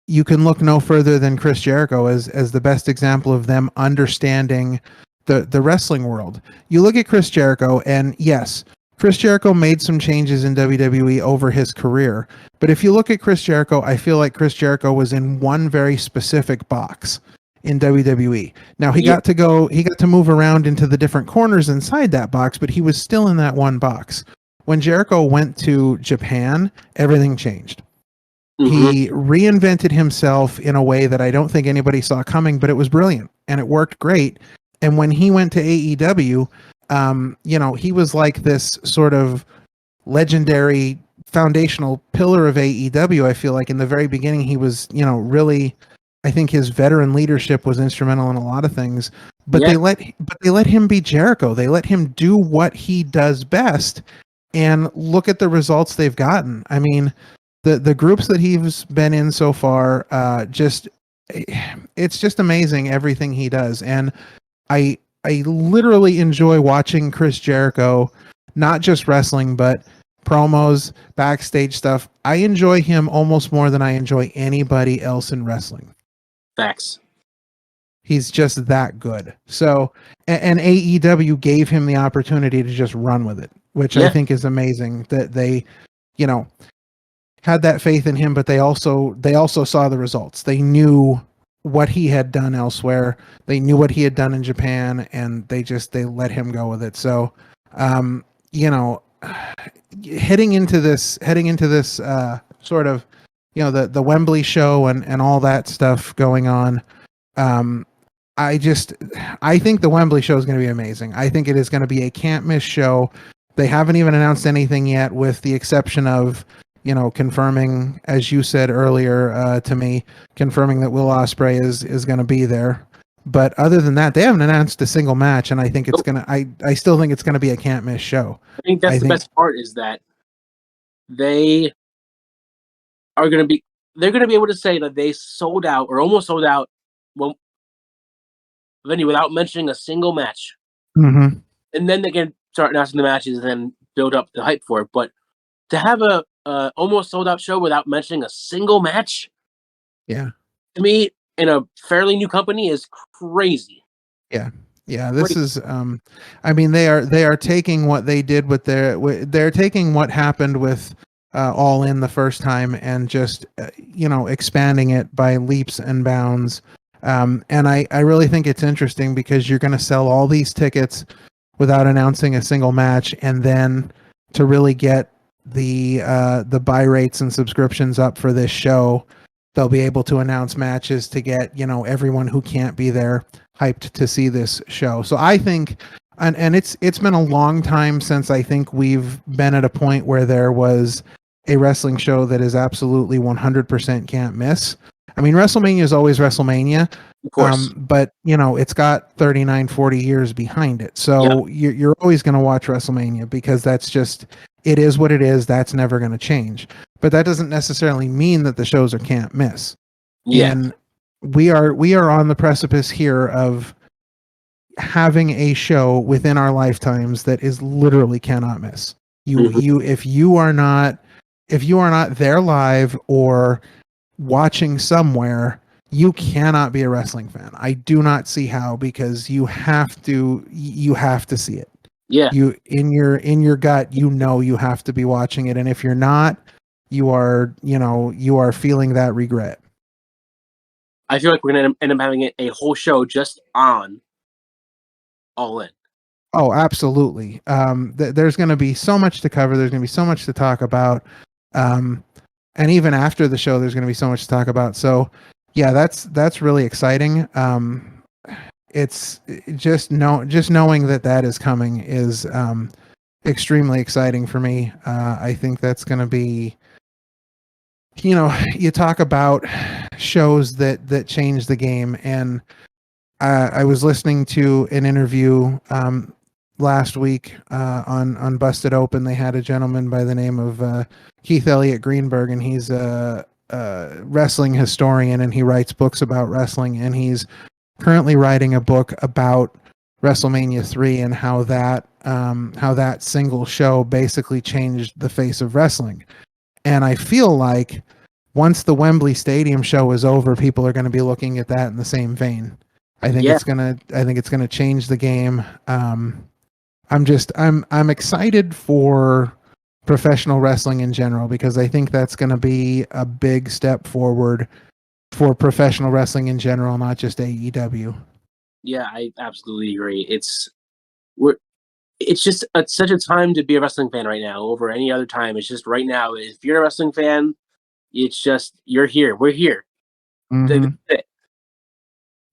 you can look no further than Chris Jericho as the best example of them understanding the wrestling world. You look at Chris Jericho, and yes, Chris Jericho made some changes in WWE over his career. But if you look at Chris Jericho, I feel like Chris Jericho was in one very specific box in WWE. Now he got to move around into the different corners inside that box, but he was still in that one box. When Jericho went to Japan, everything changed. He reinvented himself in a way that I don't think anybody saw coming, but it was brilliant and it worked great. And when he went to AEW, he was like this sort of legendary foundational pillar of AEW. I feel like in the very beginning, he was, really, I think his veteran leadership was instrumental in a lot of things, but they let him be Jericho. They let him do what he does best, and look at the results they've gotten. I mean, the groups that he's been in so far, it's just amazing everything he does. And I literally enjoy watching Chris Jericho, not just wrestling, but promos, backstage stuff. I enjoy him almost more than I enjoy anybody else in wrestling. Facts. He's just that good. So, and AEW gave him the opportunity to just run with it, which I think is amazing that they, had that faith in him, but they also saw the results. They knew what he had done elsewhere. They knew what he had done in Japan, and they let him go with it. So, heading into this sort of, the Wembley show and all that stuff going on, I think the Wembley show is going to be amazing. I think it is going to be a can't miss show. They haven't even announced anything yet, with the exception of, confirming, as you said earlier to me, confirming that Will Ospreay is going to be there. But other than that, they haven't announced a single match, and I think it's gonna. I still think it's going to be a can't miss show. I think that's the best part, is that they are going to be. They're going to be able to say that they sold out or almost sold out venue without mentioning a single match. Mm-hmm. And then they can start announcing the matches and then build up the hype for it. But to have a almost sold out show without mentioning a single match, yeah, to me, in a fairly new company, is crazy. Yeah, this is I mean, they are taking what they did with they're taking what happened with All In the first time and just expanding it by leaps and bounds. And I really think it's interesting, because you're going to sell all these tickets without announcing a single match, and then to really get the buy rates and subscriptions up for this show, they'll be able to announce matches to get everyone who can't be there hyped to see this show. So I think, and it's been a long time since I think we've been at a point where there was a wrestling show that is absolutely 100% can't miss. I mean, WrestleMania is always WrestleMania, Of course. but it's got 39, 40 years behind it. So you're always going to watch WrestleMania, because that's just, it is what it is. That's never going to change. But that doesn't necessarily mean that the shows are can't miss. Yeah. And we are on the precipice here of having a show within our lifetimes that is literally cannot miss. If you are not there live or watching somewhere, you cannot be a wrestling fan. I do not see how, because you have to see it. Yeah. You in your gut, you have to be watching it, and if you're not, you are feeling that regret. I feel like we're going to end up having a whole show just on All In. Oh, absolutely. There's going to be so much to cover. There's going to be so much to talk about. And even after the show, there's going to be so much to talk about. So, yeah, that's really exciting. It's just knowing that is coming is extremely exciting for me. I think that's going to be, you talk about shows that change the game, and I was listening to an interview last week on Busted Open. They had a gentleman by the name of Keith Elliott Greenberg, and he's a wrestling historian, and he writes books about wrestling, and he's currently writing a book about WrestleMania 3 and how that single show basically changed the face of wrestling. And I feel like once the Wembley Stadium show is over, people are going to be looking at that in the same vein. I think it's gonna change the game. I'm excited for professional wrestling in general, because I think that's going to be a big step forward for professional wrestling in general, not just AEW. Yeah, I absolutely agree. It's just such a time to be a wrestling fan right now over any other time. It's just right now. If you're a wrestling fan, it's just, you're here. We're here. Mm-hmm.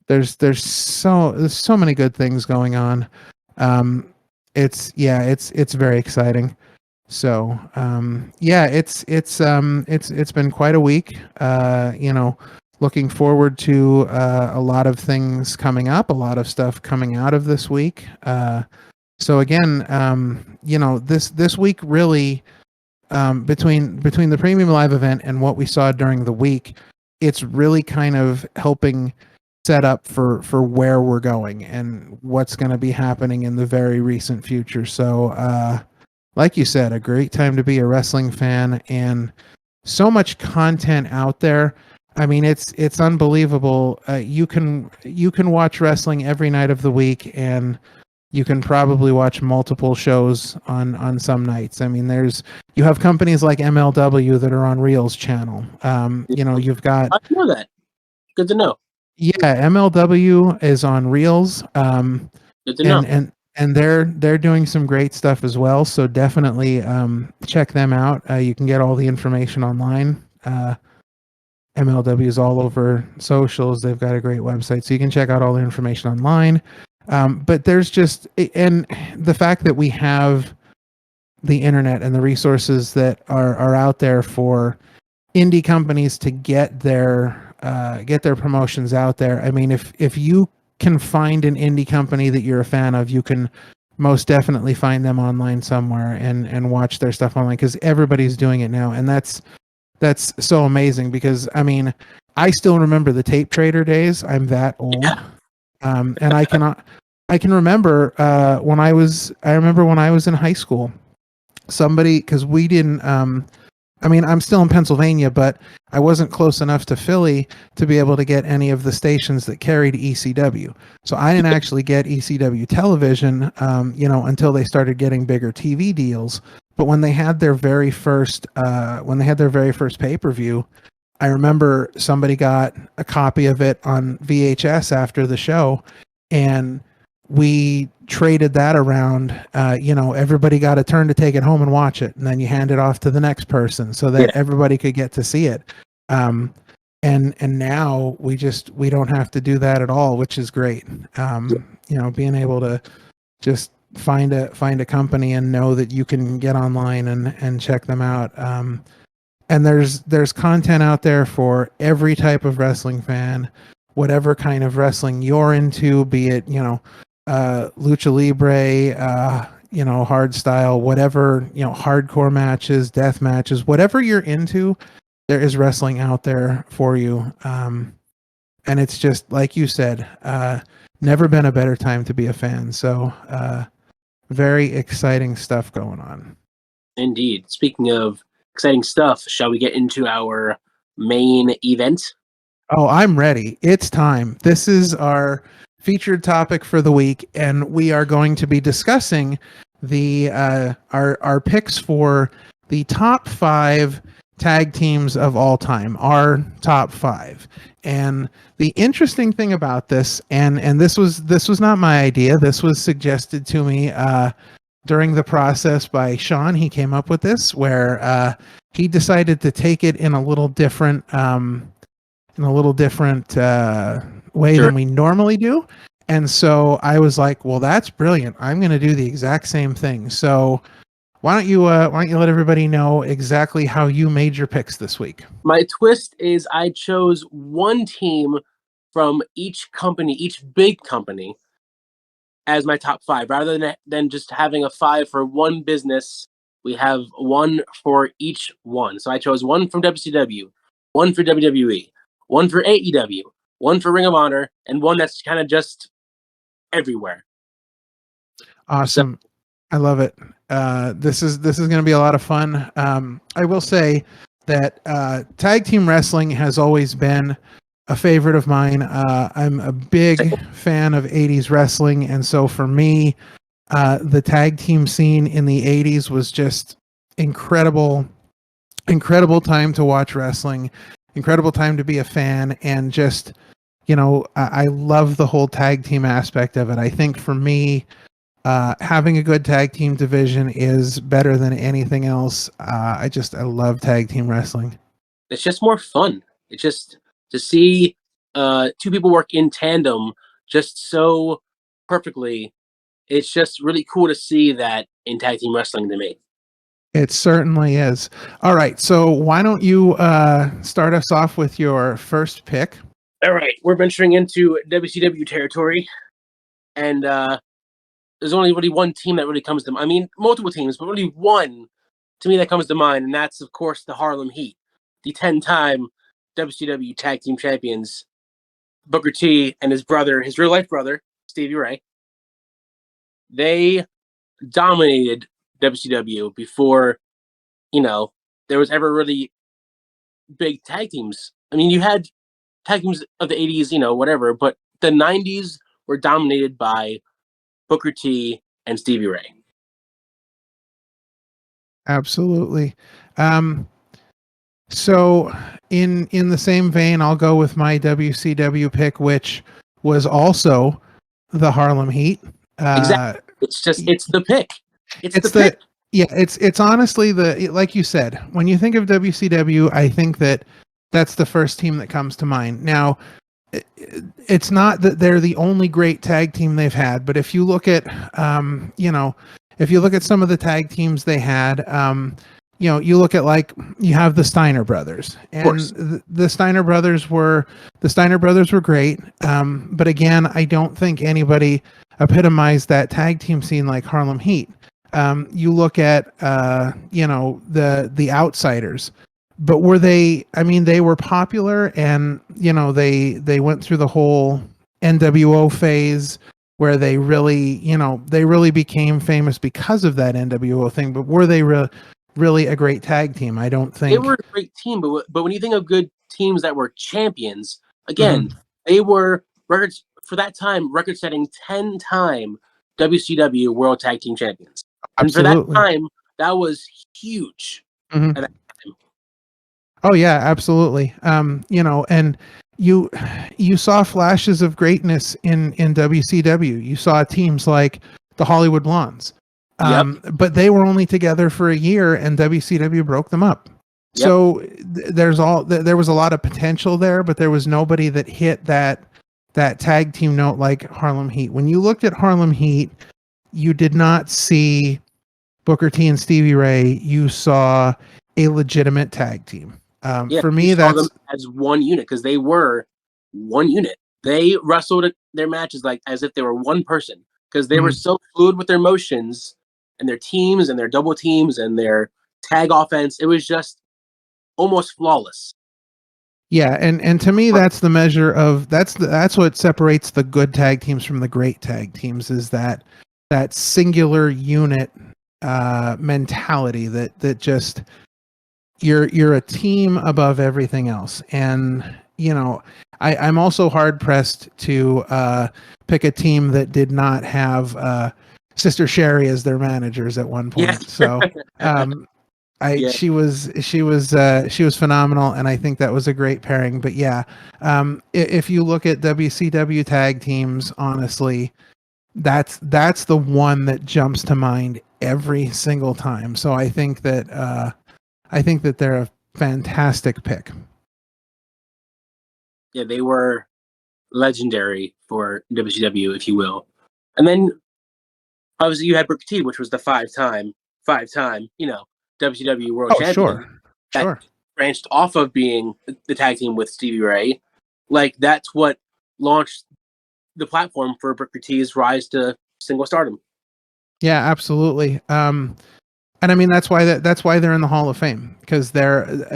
There's so many good things going on. It's very exciting. So it's been quite a week. Looking forward to a lot of things coming up, a lot of stuff coming out of this week. So again, this week really, between the Premium Live event and what we saw during the week, it's really kind of helping set up for where we're going and what's going to be happening in the very recent future. So, like you said, a great time to be a wrestling fan, and so much content out there. I mean, it's unbelievable. You can watch wrestling every night of the week, and you can probably watch multiple shows on some nights. I mean, you have companies like MLW that are on Reel's channel. You've got. I know that. Good to know. Yeah, MLW is on Reels. Good to know. And they're doing some great stuff as well. So definitely check them out. You can get all the information online. MLW is all over socials. They've got a great website, so you can check out all the information online. But there's just, and the fact that we have the internet and the resources that are out there for indie companies to get their promotions out there. I mean, if you can find an indie company that you're a fan of, you can most definitely find them online somewhere and watch their stuff online, because everybody's doing it now, and that's so amazing. Because I mean, I still remember the tape trader days. I'm that old. And I can remember when I was in high school, somebody, because we didn't I mean, I'm still in Pennsylvania, but I wasn't close enough to Philly to be able to get any of the stations that carried ECW. So I didn't actually get ECW television, until they started getting bigger TV deals. But when they had their very first pay-per-view, I remember somebody got a copy of it on VHS after the show, and we traded that around. Everybody got a turn to take it home and watch it, and then you hand it off to the next person so that everybody could get to see it. And now we don't have to do that at all, which is great. Being able to just find a company and know that you can get online and check them out. And there's content out there for every type of wrestling fan, whatever kind of wrestling you're into, be it, lucha libre, hard style, whatever, hardcore matches, death matches, whatever you're into, there is wrestling out there for you. And it's just, like you said, never been a better time to be a fan. So very exciting stuff going on. Indeed. Speaking of exciting stuff, shall we get into our main event? Oh, I'm ready. It's time. This is our featured topic for the week, and we are going to be discussing the our picks for the top 5 tag teams of all time, our top 5. And the interesting thing about this, and this was not my idea. This was suggested to me during the process by Sean. He came up with this, where he decided to take it in a little different way than we normally do. And so I was like, well, that's brilliant. I'm going to do the exact same thing. So why don't you let everybody know exactly how you made your picks this week? My twist is I chose one team from each company, each big company, as my top 5, rather than just having a 5 for one business. We have one for each one. So I chose one from WCW, one for WWE, one for AEW, one for Ring of Honor, and one that's kind of just everywhere. Awesome. So, I love it. This is going to be a lot of fun. I will say that tag team wrestling has always been a favorite of mine. I'm a big fan of 80s wrestling, and so for me, the tag team scene in the 80s was just incredible time to watch wrestling, incredible time to be a fan, and just, I love the whole tag team aspect of it. I think for me, having a good tag team division is better than anything else. I love tag team wrestling. It's just more fun. It's just to see 2 people work in tandem just so perfectly. It's just really cool to see that in tag team wrestling to me. It certainly is. All right, so why don't you start us off with your first pick? All right, we're venturing into WCW territory, and there's only really one team that really comes to mind. I mean, multiple teams, but really one to me that comes to mind, and that's, of course, the Harlem Heat, the 10-time WCW Tag Team Champions, Booker T and his real-life brother, Stevie Ray. They dominated WCW before, there was ever really big tag teams. I mean, you had tag teams of the 80s, whatever, but the 90s were dominated by Booker T and Stevie Ray. Absolutely. So in the same vein, I'll go with my WCW pick, which was also the Harlem Heat. Exactly. It's the pick. It's the pick. Yeah, it's honestly like you said, when you think of WCW, I think that That's the first team that comes to mind. Now, it's not that they're the only great tag team they've had, but if you look at, if you look at some of the tag teams they had, you look at, like, you have the Steiner brothers, and the Steiner brothers were great. But again, I don't think anybody epitomized that tag team scene like Harlem Heat. You look at, the Outsiders. But were they? I mean, they were popular, and they went through the whole NWO phase where they really became famous because of that NWO thing. But were they really a great tag team? I don't think they were a great team. But when you think of good teams that were champions, again, they were records for that time, record-setting 10-time WCW World Tag Team Champions, Absolutely. and for that time, that was huge. Mm-hmm. Oh yeah, absolutely. And you saw flashes of greatness in WCW. You saw teams like the Hollywood Blondes. But they were only together for a year, and WCW broke them up. Yep. So there was a lot of potential there, but there was nobody that hit that tag team note like Harlem Heat. When you looked at Harlem Heat, you did not see Booker T and Stevie Ray. You saw a legitimate tag team. For me, that's them as one unit, because they were one unit. They wrestled their matches like as if they were one person, because they were so fluid with their motions and their teams and their double teams and their tag offense. It was just almost flawless. Yeah, and to me, that's the measure of that's what separates the good tag teams from the great tag teams, is that singular unit mentality that just you're a team above everything else. And I'm also hard pressed to pick a team that did not have Sister Sherry as their managers at one point. Yeah. So she was phenomenal, and I think that was a great pairing. But yeah, if you look at WCW tag teams, honestly, that's the one that jumps to mind every single time. So I think that they're a fantastic pick. Yeah, they were legendary for WCW, if you will. And then obviously you had Booker T, which was the five-time, WCW World Champion. Sure. Branched off of being the tag team with Stevie Ray. Like, that's what launched the platform for Booker T's rise to single stardom. Yeah, absolutely. And I mean, that's why they're in the Hall of Fame, because there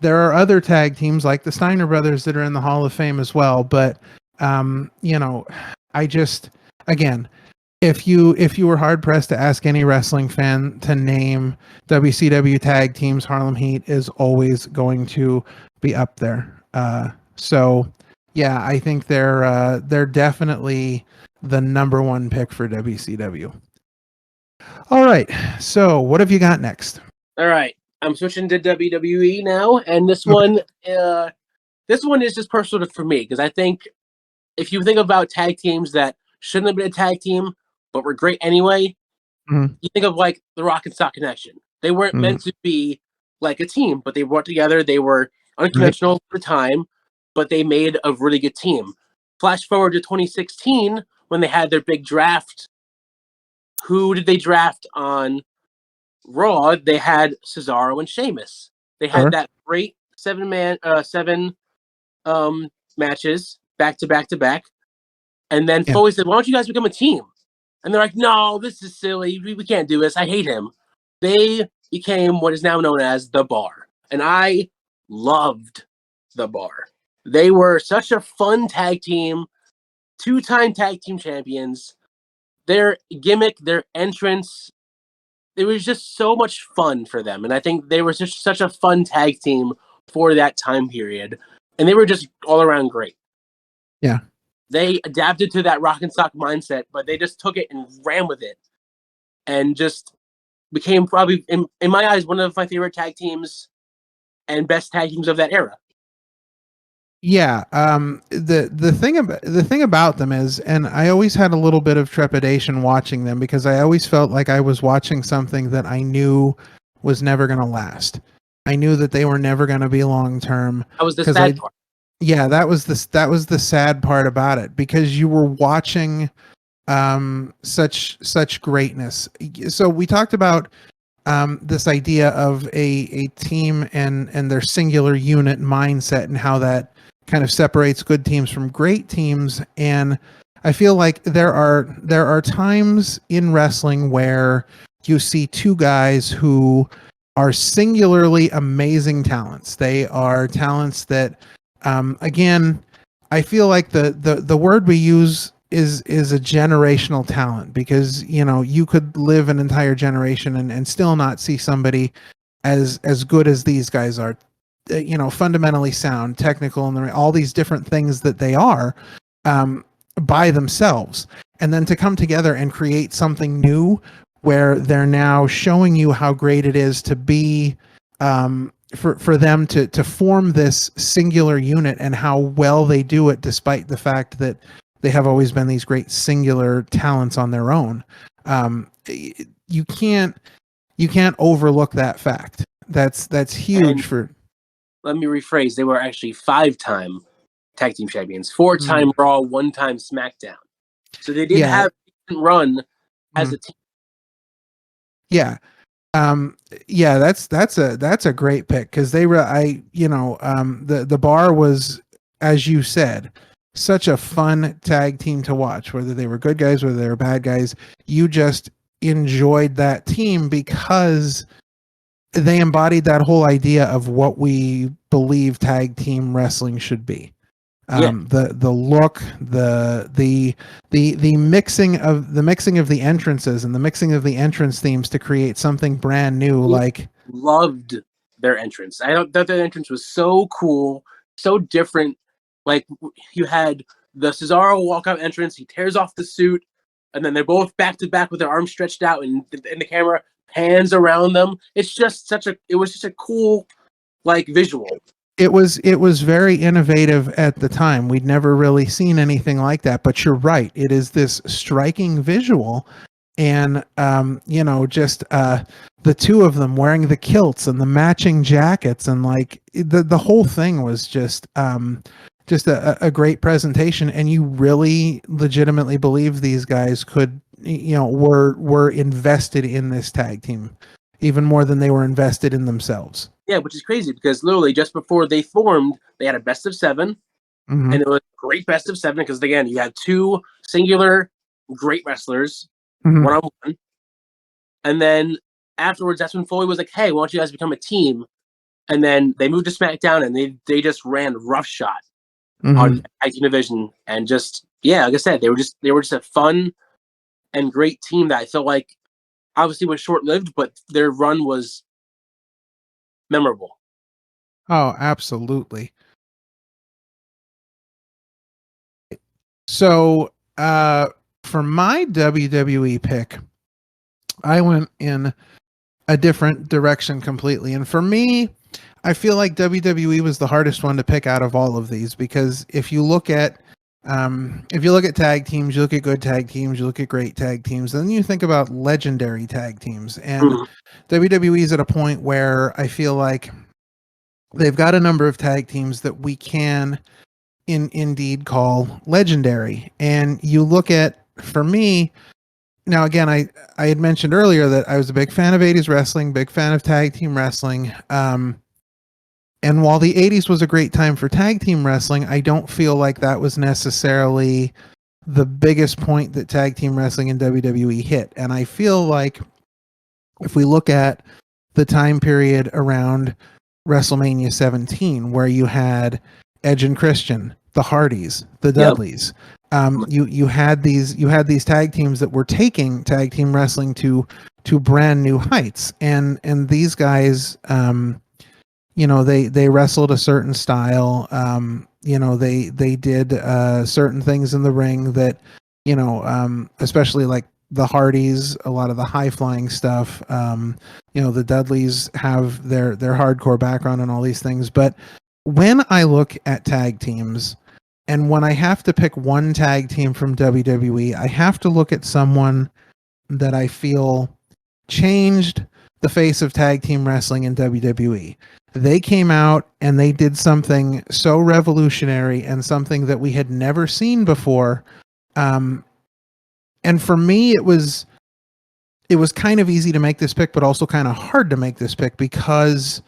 are other tag teams like the Steiner brothers that are in the Hall of Fame as well. But I just, again, if you were hard pressed to ask any wrestling fan to name WCW tag teams, Harlem Heat is always going to be up there. So yeah, I think they're definitely the number one pick for WCW. All right, so what have you got next? All right, I'm switching to WWE now, and this one is just personal for me, because I think if you think about tag teams that shouldn't have been a tag team but were great anyway, you think of like the Rock and Sock Connection. They weren't meant to be like a team, but they brought together. They were unconventional for the time, but they made a really good team. Flash forward to 2016 when they had their big draft. Who did they draft on Raw? They had Cesaro and Sheamus. They had that great seven matches back to back to back. And then Foley said, "Why don't you guys become a team?" And they're like, "No, this is silly. We can't do this. I hate him." They became what is now known as The Bar. And I loved The Bar. They were such a fun tag team, 2-time tag team champions. Their gimmick, their entrance, it was just so much fun for them. And I think they were just such a fun tag team for that time period. And they were just all around great. Yeah. They adapted to that rock and sock mindset, but they just took it and ran with it. And just became probably, in my eyes, one of my favorite tag teams and best tag teams of that era. Yeah, the thing about them is, and I always had a little bit of trepidation watching them, because I always felt like I was watching something that I knew was never going to last. I knew that they were never going to be long term. That was the sad part. Yeah, that was the sad part about it, because you were watching such greatness. So we talked about this idea of a team and their singular unit mindset, and how that kind of separates good teams from great teams. And I feel like there are times in wrestling where you see two guys who are singularly amazing talents. They are talents that, again, I feel like the word we use is a generational talent, because you could live an entire generation and still not see somebody as good as these guys are. Fundamentally sound, technical, and all these different things that they are by themselves, and then to come together and create something new where they're now showing you how great it is to be for them to form this singular unit, and how well they do it despite the fact that they have always been these great singular talents on their own. You can't overlook that fact. That's huge. Let me rephrase. They were actually 5-time tag team champions, 4-time Raw, 1-time SmackDown. So they did have a decent run as a team. Yeah. That's a great pick, because the bar was, as you said, such a fun tag team to watch, whether they were good guys, whether they were bad guys. You just enjoyed that team because they embodied that whole idea of what we believe tag team wrestling should be. The look, the mixing of the entrances and the mixing of the entrance themes to create something brand new. Loved their entrance. I thought their entrance was so cool, so different. Like, you had the Cesaro walkout entrance. He tears off the suit, and then they're both back to back with their arms stretched out, and the camera pans around them. It's just it was just a cool, visual. It was very innovative at the time. We'd never really seen anything like that, but you're right. It is this striking visual, and just the two of them wearing the kilts and the matching jackets, and the whole thing was just a great presentation. And you really legitimately believe these guys could, were invested in this tag team even more than they were invested in themselves. Yeah, which is crazy, because literally just before they formed, they had a best of 7, and it was a great best of 7, because again, you had two singular great wrestlers, one-on-one, and then afterwards, that's when Foley was like, "Hey, why don't you guys become a team?" And then they moved to SmackDown, and they just ran roughshod on the tag team division, and just like I said, they were just a fun and great team that I felt like obviously was short-lived, but their run was memorable. Oh, absolutely. So, for my WWE pick, I went in a different direction completely. And for me, I feel like WWE was the hardest one to pick out of all of these, because if you look at tag teams, you look at good tag teams, you look at great tag teams, then you think about legendary tag teams. And WWE is at a point where I feel like they've got a number of tag teams that we can indeed call legendary. And you look at, for me, now again, I had mentioned earlier that I was a big fan of 80s wrestling, big fan of tag team wrestling. And while the 80s was a great time for tag team wrestling, I don't feel like that was necessarily the biggest point that tag team wrestling in WWE hit. And I feel like if we look at the time period around WrestleMania 17, where you had Edge and Christian, the Hardys, the Dudleys, you had these tag teams that were taking tag team wrestling to brand new heights. And these guys, they wrestled a certain style. They did certain things in the ring that, especially like the Hardys, a lot of the high flying stuff. The Dudleys have their hardcore background and all these things. But when I look at tag teams, and when I have to pick one tag team from WWE, I have to look at someone that I feel changed the face of tag team wrestling in WWE. They came out and they did something so revolutionary and something that we had never seen before. And for me, it was kind of easy to make this pick, but also kind of hard to make this pick because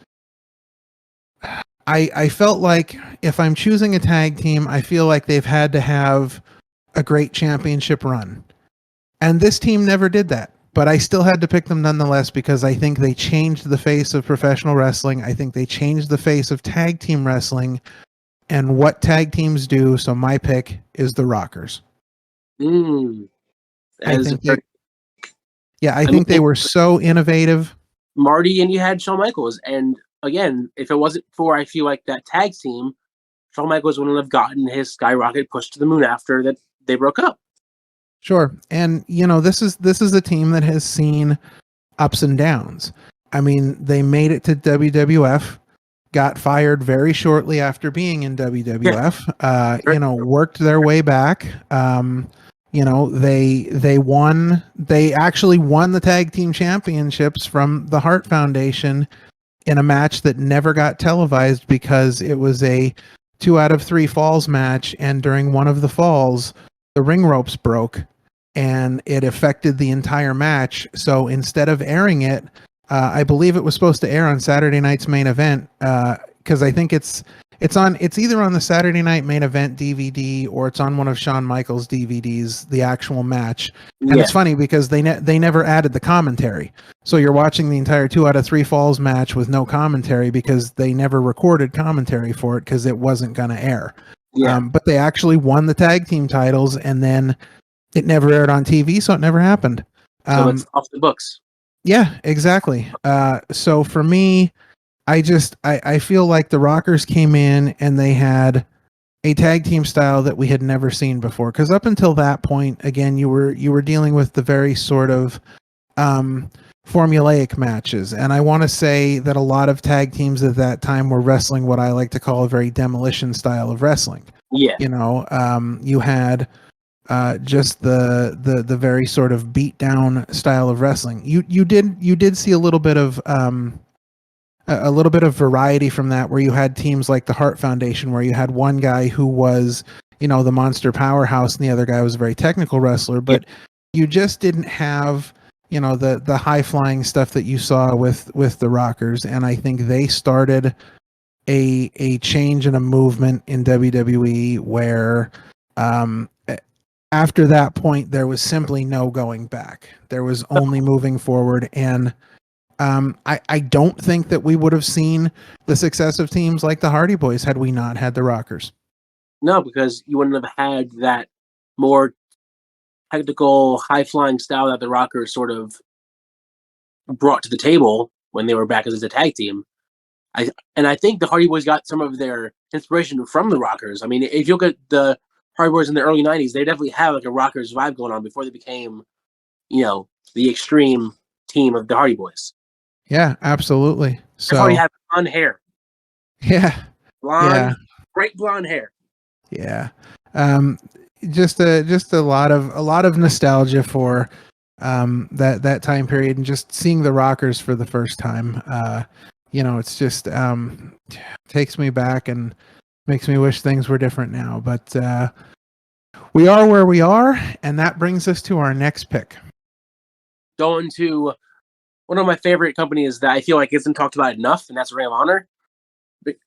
I felt like if I'm choosing a tag team, I feel like they've had to have a great championship run. And this team never did that. But I still had to pick them nonetheless because I think they changed the face of professional wrestling. I think they changed the face of tag team wrestling and what tag teams do. So my pick is the Rockers. I think they were so innovative. Marty, and you had Shawn Michaels. And again, if it wasn't for, I feel like, that tag team, Shawn Michaels wouldn't have gotten his skyrocket push to the moon after that they broke up. Sure. And this is a team that has seen ups and downs. I mean, they made it to WWF, got fired very shortly after being in WWF, worked their way back. They actually won the tag team championships from the Hart Foundation in a match that never got televised because it was a 2 out of 3 falls match. And during one of the falls, the ring ropes broke and it affected the entire match. So instead of airing it, I believe it was supposed to air on Saturday night's main event, because I think it's either on the Saturday Night Main Event DVD or it's on one of Shawn Michaels' DVDs, the actual match. And it's funny because they never added the commentary. So you're watching the entire 2 out of 3 falls match with no commentary because they never recorded commentary for it because it wasn't going to air. But they actually won the tag team titles and then it never aired on TV, so it never happened. So it's off the books. Yeah, exactly. So for me, I feel like the Rockers came in and they had a tag team style that we had never seen before. Because up until that point, again, you were dealing with the very sort of formulaic matches. And I want to say that a lot of tag teams at that time were wrestling what I like to call a very demolition style of wrestling. Yeah. You had just the very sort of beat down style of wrestling. You did see a little bit of variety from that, where you had teams like the Hart Foundation, where you had one guy who was, the monster powerhouse and the other guy was a very technical wrestler, but you just didn't have, the high flying stuff that you saw with the Rockers. And I think they started a change and a movement in WWE where, after that point, there was simply no going back. There was only moving forward. And I don't think that we would have seen the success of teams like the Hardy Boys had we not had the Rockers. No, because you wouldn't have had that more technical, high-flying style that the Rockers sort of brought to the table when they were back as a tag team. I think the Hardy Boys got some of their inspiration from the Rockers. I mean, if you look at the Hardy Boys in the early 90s, they definitely had like a Rockers vibe going on before they became, the extreme team of the Hardy Boys. Yeah, absolutely. So Hardy had blonde hair. Yeah. Great blonde hair. Yeah. Just a lot of nostalgia for that time period, and just seeing the Rockers for the first time. It's just takes me back and makes me wish things were different now. But we are where we are, and that brings us to our next pick. Going to one of my favorite companies that I feel like isn't talked about enough, and that's Ring of Honor.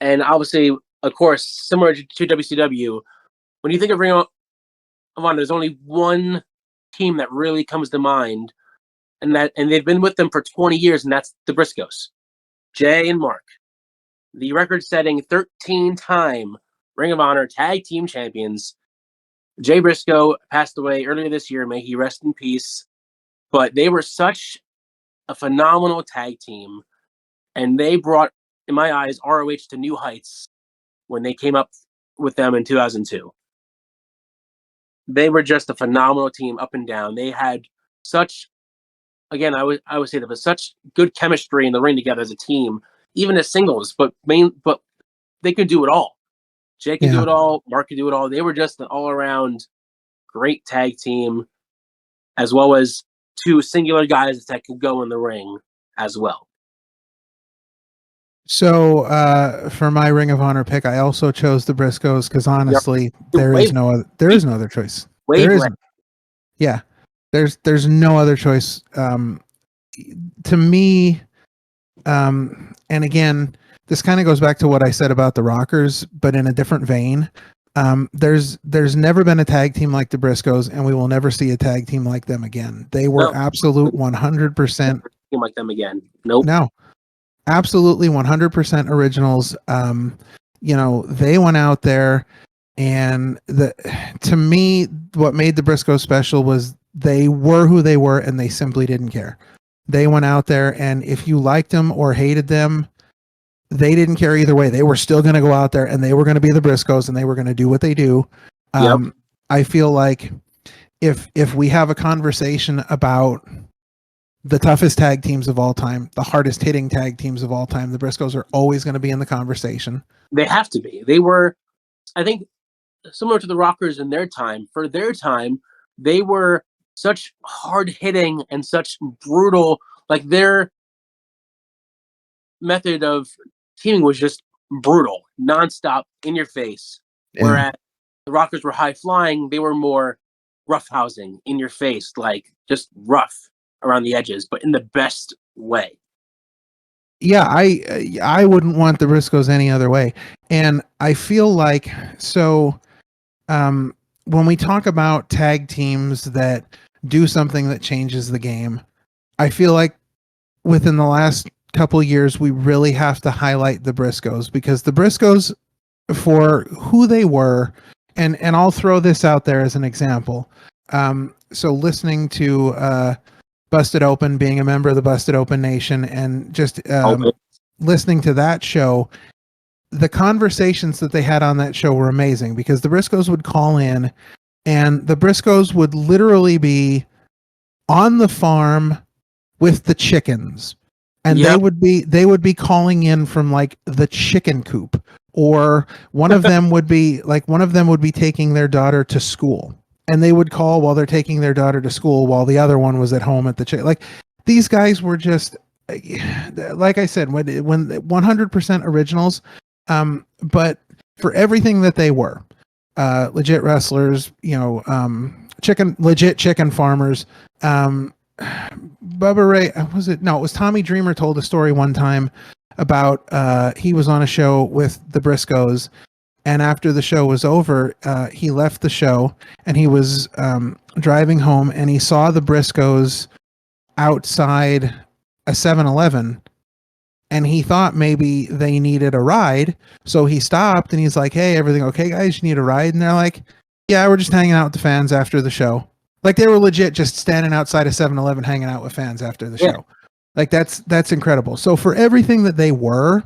And obviously, of course, similar to WCW, when you think of Ring of Honor, there's only one team that really comes to mind, and they've been with them for 20 years, and that's the Briscoes, Jay and Mark, the record-setting 13-time Ring of Honor Tag Team Champions. Jay Briscoe passed away earlier this year. May he rest in peace. But they were such a phenomenal tag team, and they brought, in my eyes, ROH to new heights when they came up with them in 2002. They were just a phenomenal team up and down. They had such, again, I would say there was such good chemistry in the ring together as a team, even as singles, but they could do it all. Jay could do it all, Mark could do it all. They were just an all-around great tag team, as well as two singular guys that could go in the ring as well. So for my Ring of Honor pick, I also chose the Briscoes because honestly, there is no other choice. There isn't. Yeah, there's no other choice. To me, and again, this kind of goes back to what I said about the Rockers, but in a different vein. There's never been a tag team like the Briscoes, and we will never see a tag team like them again. They were absolute 100% team like them again. Nope. No, absolutely 100% originals. They went out there, and to me, what made the Briscoes special was they were who they were, and they simply didn't care. They went out there, and if you liked them or hated them, they didn't care either way. They were still going to go out there, and they were going to be the Briscoes, and they were going to do what they do. I feel like if we have a conversation about the toughest tag teams of all time, the hardest hitting tag teams of all time, the Briscoes are always going to be in the conversation. They have to be. They were, I think, similar to the Rockers in their time. For their time, they were such hard hitting and such brutal. Like their method of teaming was just brutal, nonstop, in your face. Yeah. Whereas the Rockers were high flying, they were more roughhousing, in your face, like just rough around the edges, but in the best way. Yeah, I wouldn't want the Briscoes any other way. And I feel like, so when we talk about tag teams that do something that changes the game, I feel like within the last couple years, we really have to highlight the Briscoes, because the Briscoes, for who they were, and I'll throw this out there as an example. So listening to Busted Open, being a member of the Busted Open Nation, and just listening to that show, the conversations that they had on that show were amazing, because the Briscoes would call in, and the Briscoes would literally be on the farm with the chickens, and they would be calling in from like the chicken coop, or one of them would be taking their daughter to school, and they would call while they're taking their daughter to school while the other one was at home at the like these guys were just, like I said, when 100% originals, but for everything that they were, legit wrestlers, legit chicken farmers. Bubba Ray, it was Tommy Dreamer told a story one time about he was on a show with the Briscoes, and after the show was over, he left the show and he was driving home, and he saw the Briscoes outside a 7-Eleven, and he thought maybe they needed a ride, so he stopped and he's like, "Hey, everything okay, guys? You need a ride?" And they're like, "Yeah, we're just hanging out with the fans after the show." Like they were legit just standing outside a 7-Eleven hanging out with fans after the show. Like that's incredible. So for everything that they were,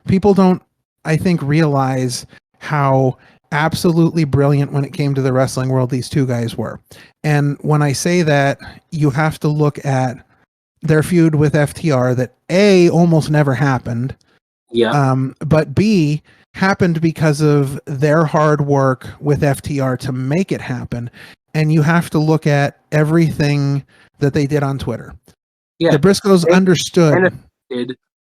people don't, I think, realize how absolutely brilliant when it came to the wrestling world these two guys were. And when I say that, you have to look at their feud with FTR that A, almost never happened. But B, happened because of their hard work with FTR to make it happen. And you have to look at everything that they did on Twitter. Yeah, the Briscoes understood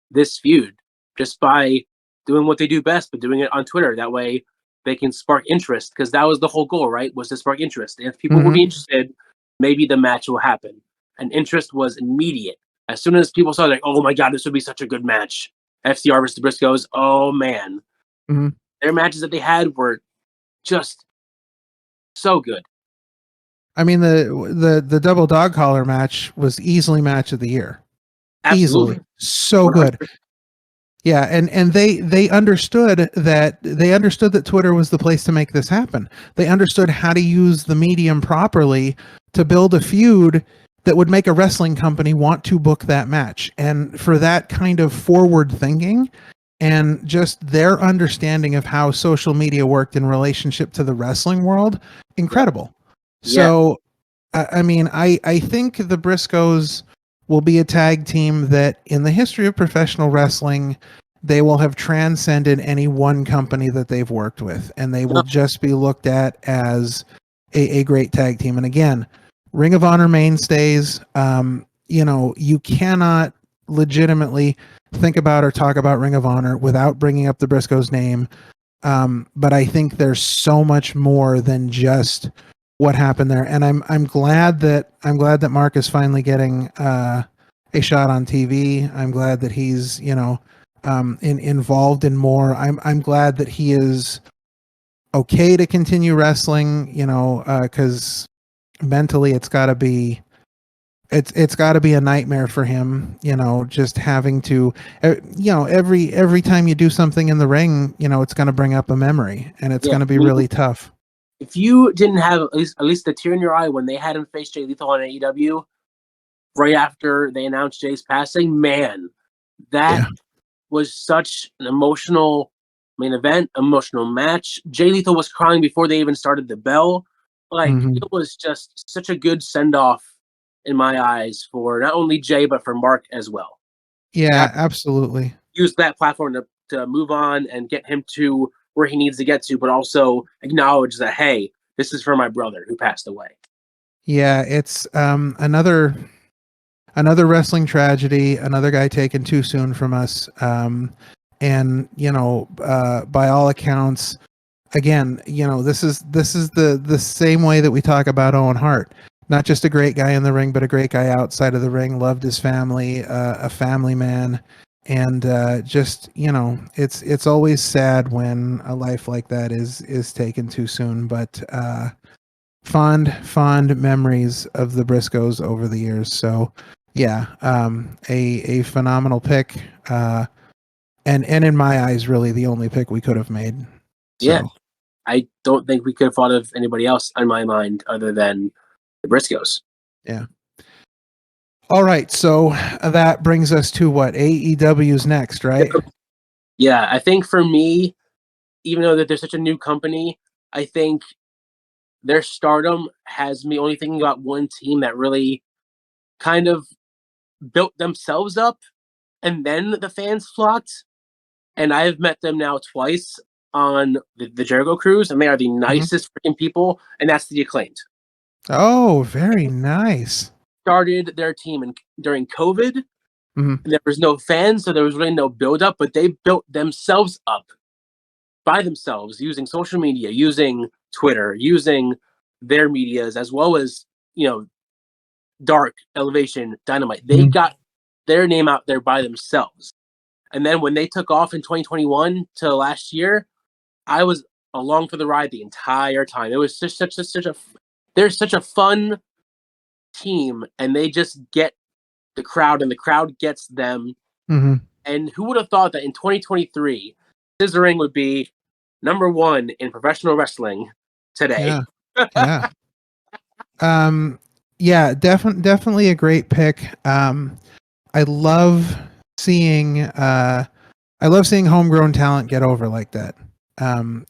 this feud just by doing what they do best, but doing it on Twitter. That way they can spark interest, because that was the whole goal, right? Was to spark interest. And if people will be interested, maybe the match will happen. And interest was immediate. As soon as people saw, like, oh my God, this would be such a good match. FTR versus the Briscoes. Oh man. Their matches that they had were just so good. I mean, the double dog collar match was easily match of the year. Absolutely. Easily. So 100%. Good. Yeah, and they understood that Twitter was the place to make this happen. They understood how to use the medium properly to build a feud that would make a wrestling company want to book that match. And for that kind of forward thinking and just their understanding of how social media worked in relationship to the wrestling world, incredible. So, I mean, I think the Briscoes will be a tag team that in the history of professional wrestling, they will have transcended any one company that they've worked with, and they will just be looked at as a great tag team. And again, Ring of Honor mainstays, you cannot legitimately, think about or talk about Ring of Honor without bringing up the Briscoes name. But I think there's so much more than just what happened there, and I'm glad that Mark is finally getting a shot on TV. I'm glad that he's involved in more. I'm glad that he is okay to continue wrestling. Because mentally it's got to be a nightmare for him, just having to, every time you do something in the ring, it's going to bring up a memory, and it's going to be really tough. If you didn't have at least the tear in your eye when they had him face Jay Lethal on AEW right after they announced Jay's passing, man, that was such an emotional main event, emotional match. Jay Lethal was crying before they even started the bell. It was just such a good send-off in my eyes for not only Jay, but for Mark as well. Yeah, absolutely. Use that platform to move on and get him to where he needs to get to, but also acknowledge that, hey, this is for my brother who passed away. Yeah, it's another wrestling tragedy, another guy taken too soon from us. And by all accounts, again, this is the same way that we talk about Owen Hart. Not just a great guy in the ring, but a great guy outside of the ring. Loved his family, a family man, and it's always sad when a life like that is taken too soon. But fond memories of the Briscoes over the years. So yeah, a phenomenal pick, and in my eyes, really the only pick we could have made. So. Yeah, I don't think we could have thought of anybody else in my mind other than the Briscoes. Yeah. All right, so that brings us to what AEW's next, right? Yeah, I think for me, even though that they're such a new company, I think their stardom has me only thinking about one team that really kind of built themselves up, and then the fans flocked. And I've met them now twice on the Jericho Cruise, and they are the nicest freaking people, and that's the Acclaimed. Oh, very nice. Started their team during COVID. There was no fans, so there was really no build-up, but they built themselves up by themselves using social media, using Twitter, using their medias, as well as, Dark, Elevation, Dynamite. They got their name out there by themselves. And then when they took off in 2021 to last year, I was along for the ride the entire time. It was just they're such a fun team, and they just get the crowd, and the crowd gets them. And who would have thought that in 2023, scissoring would be number one in professional wrestling today? Yeah. Yeah, definitely a great pick. I love seeing homegrown talent get over like that. And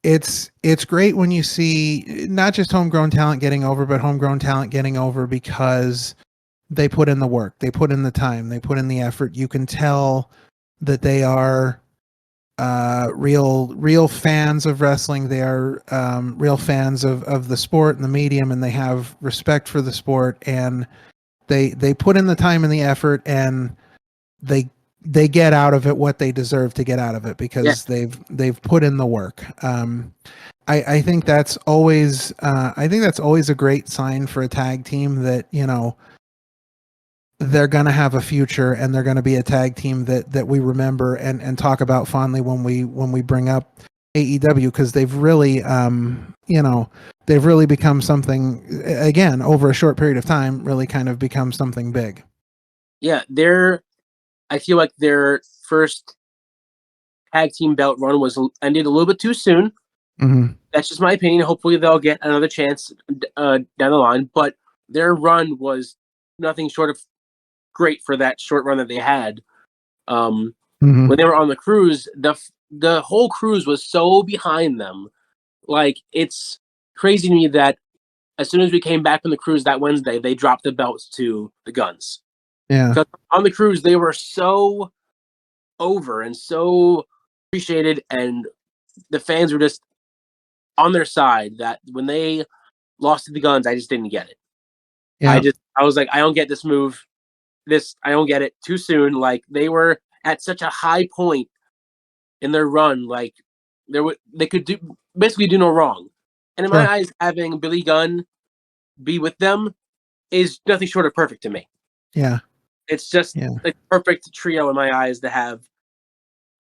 it's great when you see not just homegrown talent getting over, but homegrown talent getting over because they put in the work, they put in the time, they put in the effort. You can tell that they are real fans of wrestling. They are real fans of the sport and the medium, and they have respect for the sport, and they put in the time and the effort, and they get out of it what they deserve to get out of it because they've put in the work. I think that's always a great sign for a tag team that they're going to have a future, and they're going to be a tag team that we remember and talk about fondly when we bring up AEW, because they've really they've really become something, again, over a short period of time, really kind of become something big. Yeah, I feel like their first tag team belt run ended a little bit too soon. That's just my opinion. Hopefully they'll get another chance down the line, but their run was nothing short of great for that short run that they had. When they were on the cruise, the whole cruise was so behind them. Like, it's crazy to me that as soon as we came back from the cruise that Wednesday, they dropped the belts to the Guns. Yeah. Because on the cruise, they were so over and so appreciated, and the fans were just on their side, that when they lost to the Guns, I just didn't get it. Yeah. I was like, I don't get this move. this, I don't get it, too soon. Like, they were at such a high point in their run. Like, they could basically do no wrong. And in my eyes, having Billy Gunn be with them is nothing short of perfect to me. Yeah. It's just a perfect trio in my eyes to have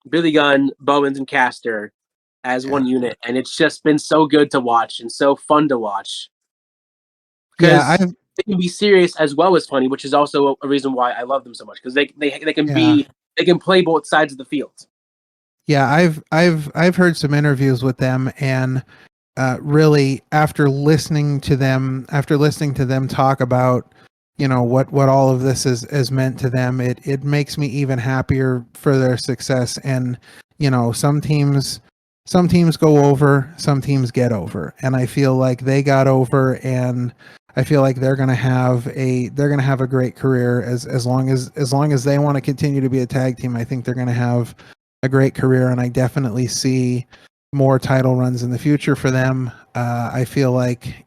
Billy Gunn, Bowens, and Caster as one unit. And it's just been so good to watch and so fun to watch. Because they can be serious as well as funny, which is also a reason why I love them so much. Because they can play both sides of the field. Yeah, I've heard some interviews with them, and really after listening to them talk about, what all of this is meant to them, it makes me even happier for their success. And some teams go over, some teams get over, and I feel like they got over, and I feel like they're gonna have a great career as long as they want to continue to be a tag team. I think they're gonna have a great career, and I definitely see more title runs in the future for them. I feel like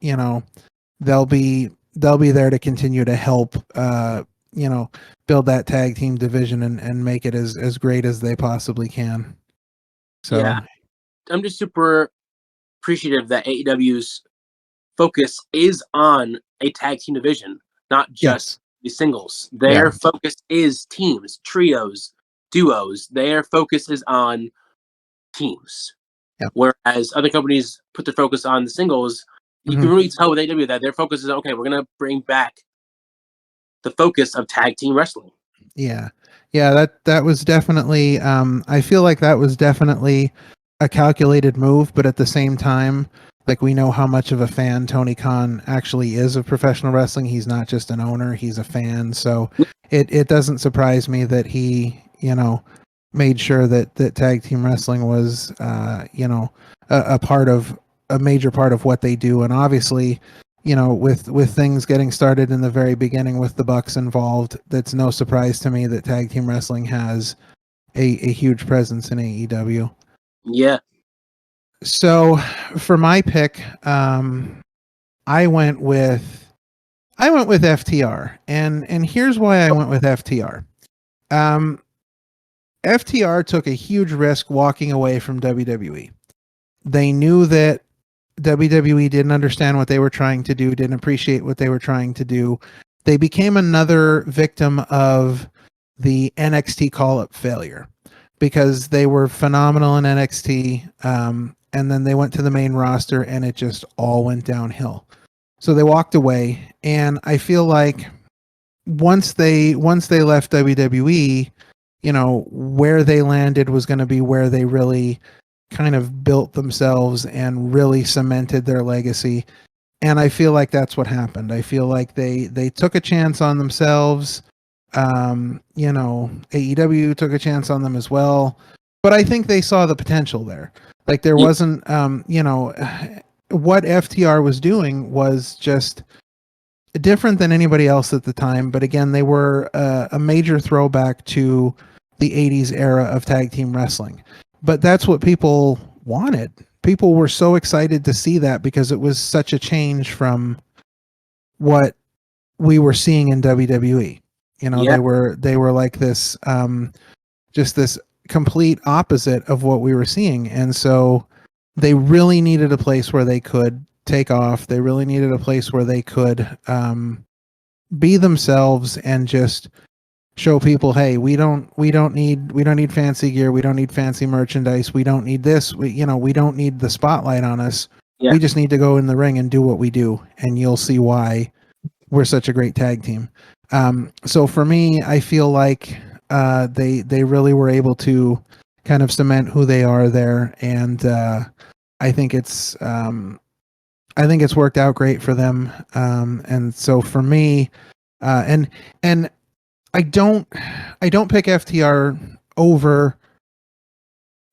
they'll be there to continue to help build that tag team division and make it as great as they possibly can. So yeah, I'm just super appreciative that AEW's focus is on a tag team division, not just the singles. Their focus is teams, trios, duos. Their focus is on teams. Yeah. Whereas other companies put their focus on the singles, you can really tell with AEW that their focus is, okay, we're going to bring back the focus of tag team wrestling. Yeah. That was definitely, I feel like that was definitely a calculated move, but at the same time, like, we know how much of a fan Tony Khan actually is of professional wrestling. He's not just an owner, he's a fan. So it doesn't surprise me that he, made sure that tag team wrestling was, a major part of what they do. And obviously, with things getting started in the very beginning with the Bucks involved, that's no surprise to me that tag team wrestling has a huge presence in AEW. Yeah. So for my pick, I went with FTR, and here's why I went with FTR. FTR took a huge risk walking away from WWE. They knew that WWE didn't understand what they were trying to do, didn't appreciate what they were trying to do. They became another victim of the NXT call-up failure, because they were phenomenal in NXT, and then they went to the main roster and it just all went downhill. So they walked away, and I feel like once they left WWE, where they landed was going to be where they really kind of built themselves and really cemented their legacy. And I feel like that's what happened. I feel like they took a chance on themselves. AEW took a chance on them as well, but I think they saw the potential there. Like, there wasn't, what FTR was doing was just different than anybody else at the time. But again, they were a major throwback to the 80s era of tag team wrestling. But that's what people wanted. People were so excited to see that, because it was such a change from what we were seeing in WWE. They were like this, just this complete opposite of what we were seeing. And so they really needed a place where they could take off. They really needed a place where they could be themselves and just show people, hey, we don't need fancy gear, we don't need fancy merchandise, we don't need this, we don't need the spotlight on us. We just need to go in the ring and do what we do, and you'll see why we're such a great tag team. So for me, I feel like they really were able to kind of cement who they are there, and I think it's worked out great for them. And so for me, and I don't pick FTR over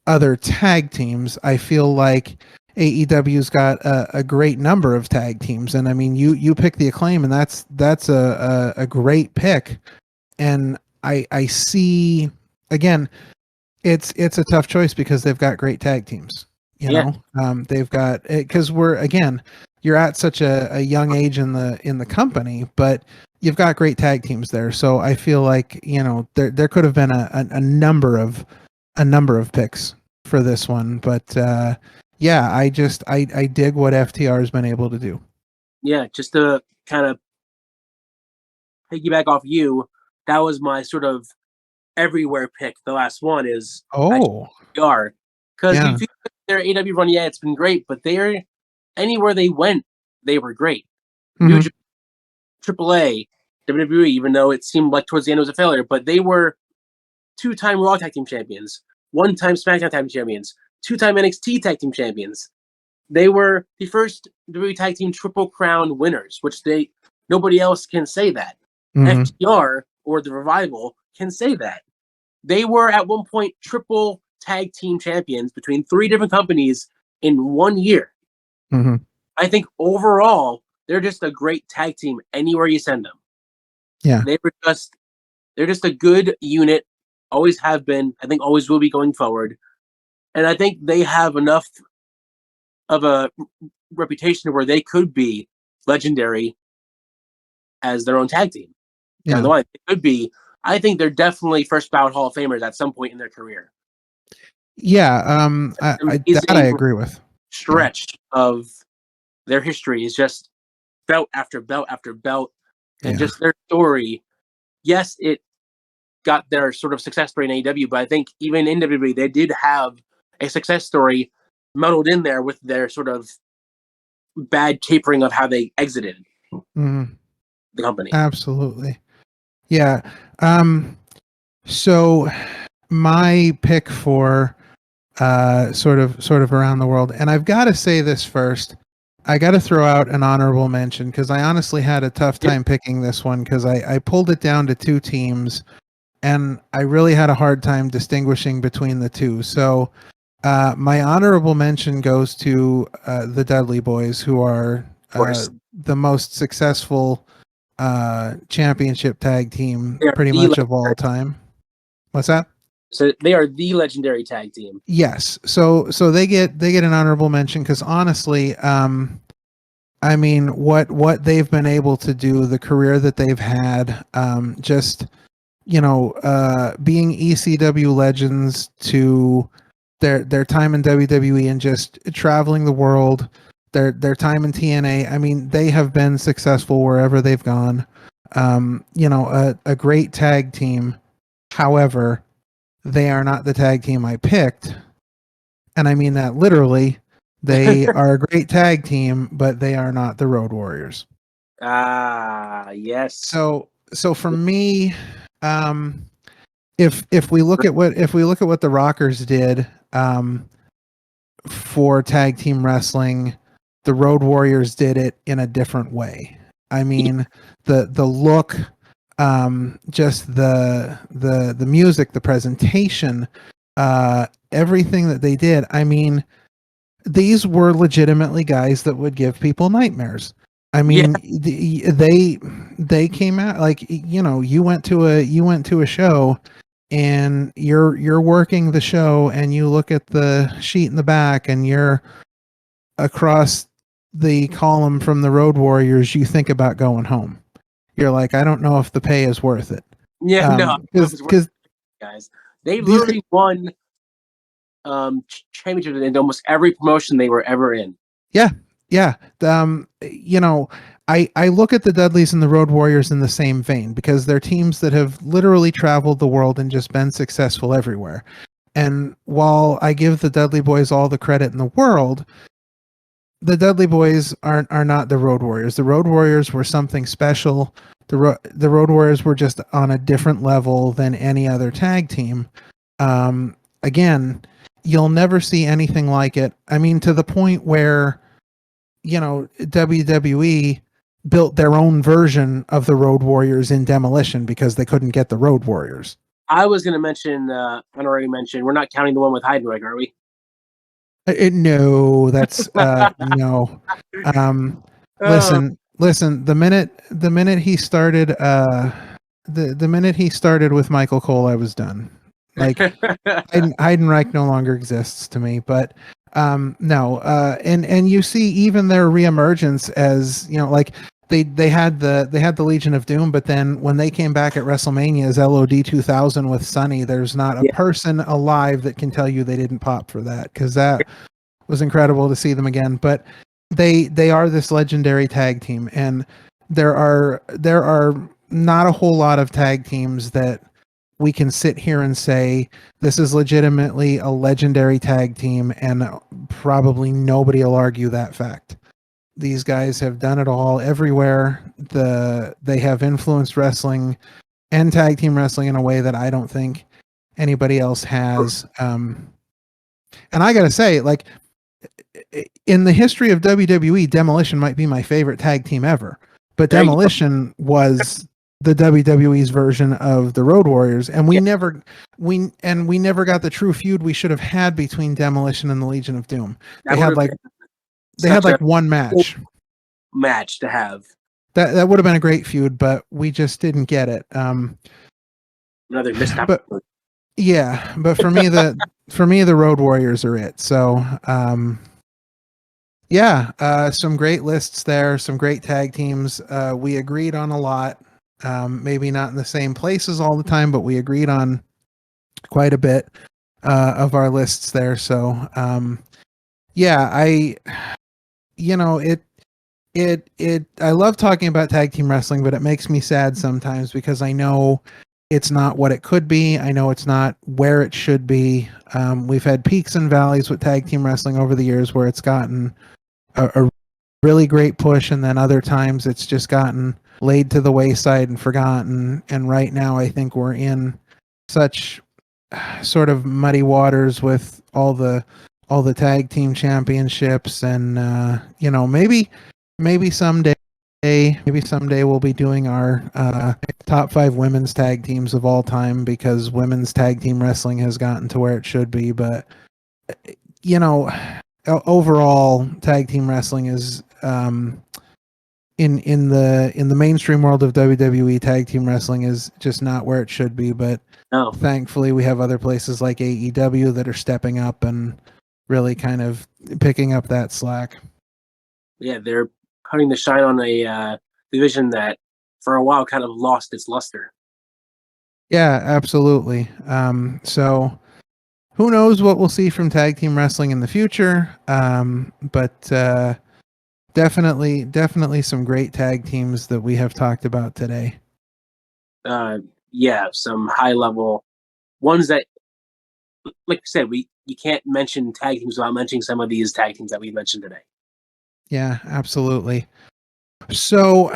other tag teams. I feel like AEW's got a great number of tag teams, and I mean, you pick the Acclaim, and that's a great pick. And I see, again, it's a tough choice because they've got great tag teams. They've got, because you're at such a young age in the company, but you've got great tag teams there. So I feel like, you know, there could have been a number of picks for this one, but yeah, I dig what FTR has been able to do. Yeah, just to kind of piggyback off you, that was my sort of everywhere pick. The last one is FTR, because Yeah. if you look at their AW run, yeah, it's been great, but they're anywhere they went, they were great. New Japan, AAA, WWE, even though it seemed like towards the end it was a failure, but they were 2-time Raw Tag Team Champions, 1-time SmackDown Tag Team Champions, 2-time NXT Tag Team Champions. They were the first WWE Tag Team Triple Crown winners, which nobody else can say that. FTR or the Revival can say that. They were at one point triple tag team champions between 3 different companies in 1 year. I think overall they're just a great tag team anywhere you send them. Yeah, they're just a good unit. Always have been. I think always will be going forward. And I think they have enough of a reputation where they could be legendary as their own tag team. Yeah, They could be. I think they're definitely first ballot Hall of Famers at some point in their career. Yeah, I agree with. Stretch of their history is just belt after belt after belt, and just their story. Yes, it got their sort of success story in AEW, but I think even in WWE they did have a success story muddled in there with their sort of bad tapering of how they exited the company. Absolutely. Yeah. So my pick for sort of around the world, and I've got to say this first. I got to throw out an honorable mention because I honestly had a tough time picking this one because I pulled it down to 2 teams, and I really had a hard time distinguishing between the 2. So my honorable mention goes to the Dudley Boys, who are the most successful championship tag team pretty much of all time. What's that? So they are the legendary tag team. Yes. So they get an honorable mention because honestly, I mean, what they've been able to do, the career that they've had, just, you know, being ECW legends to their time in WWE and just traveling the world, their time in TNA. I mean, they have been successful wherever they've gone. You know, a great tag team. However, they are not the tag team I picked. And I mean that literally. They are a great tag team, but they are not the Road Warriors. Yes. So for me, if we look at what the Rockers did for tag team wrestling, the Road Warriors did it in a different way. I mean, the look, just the music, the presentation, everything that they did. I mean, these were legitimately guys that would give people nightmares. I mean, they came out like, you know, you went to a show and you're working the show and you look at the sheet in the back and you're across the column from the Road Warriors, you think about going home. You're like, I don't know if the pay is worth it. Yeah, no, because guys, they literally won championships in almost every promotion they were ever in. Yeah. You know, I look at the Dudleys and the Road Warriors in the same vein because they're teams that have literally traveled the world and just been successful everywhere. And while I give the Dudley Boys all the credit in the world, the Dudley Boys are not the Road Warriors. The Road Warriors were something special. The Road Warriors were just on a different level than any other tag team. Again, you'll never see anything like it. I mean, to the point where, you know, WWE built their own version of the Road Warriors in Demolition because they couldn't get the Road Warriors. I was going to mention, honorary mention, we're not counting the one with Heidenreich, are we? No, that's no. Listen. The minute he started, the minute he started with Michael Cole, I was done. Like Heidenreich no longer exists to me. But no, and you see even their reemergence as, you know, like they had the Legion of Doom, but then when they came back at WrestleMania as LOD 2000 with Sunny, there's not a person alive that can tell you they didn't pop for that, because that was incredible to see them again. But they are this legendary tag team, and there are not a whole lot of tag teams that we can sit here and say this is legitimately a legendary tag team, and probably nobody will argue that fact. These guys have done it all everywhere. They have influenced wrestling and tag team wrestling in a way that I don't think anybody else has. And I gotta say, like, in the history of WWE, Demolition might be my favorite tag team ever. But Demolition was the WWE's version of the Road Warriors, and we never got the true feud we should have had between Demolition and the Legion of Doom. They had like one match to have. That would have been a great feud, but we just didn't get it. Another missed opportunity. Yeah, but for me the Road Warriors are it. So some great lists there, some great tag teams. We agreed on a lot. Maybe not in the same places all the time, but we agreed on quite a bit of our lists there. So I love talking about tag team wrestling, but it makes me sad sometimes because I know it's not what it could be. I know it's not where it should be. We've had peaks and valleys with tag team wrestling over the years where it's gotten a really great push, and then other times it's just gotten laid to the wayside and forgotten. And right now I think we're in such sort of muddy waters with all the tag team championships, and maybe someday we'll be doing our top 5 women's tag teams of all time, because women's tag team wrestling has gotten to where it should be. But overall tag team wrestling is in the mainstream world of WWE, tag team wrestling is just not where it should be. But thankfully we have other places like AEW that are stepping up and really kind of picking up that slack. Yeah, they're putting the shine on a division that for a while kind of lost its luster. Yeah, absolutely. So who knows what we'll see from tag team wrestling in the future. But definitely some great tag teams that we have talked about today. Some high level ones that, like I said, you can't mention tag teams without mentioning some of these tag teams that we mentioned today. Yeah, absolutely. So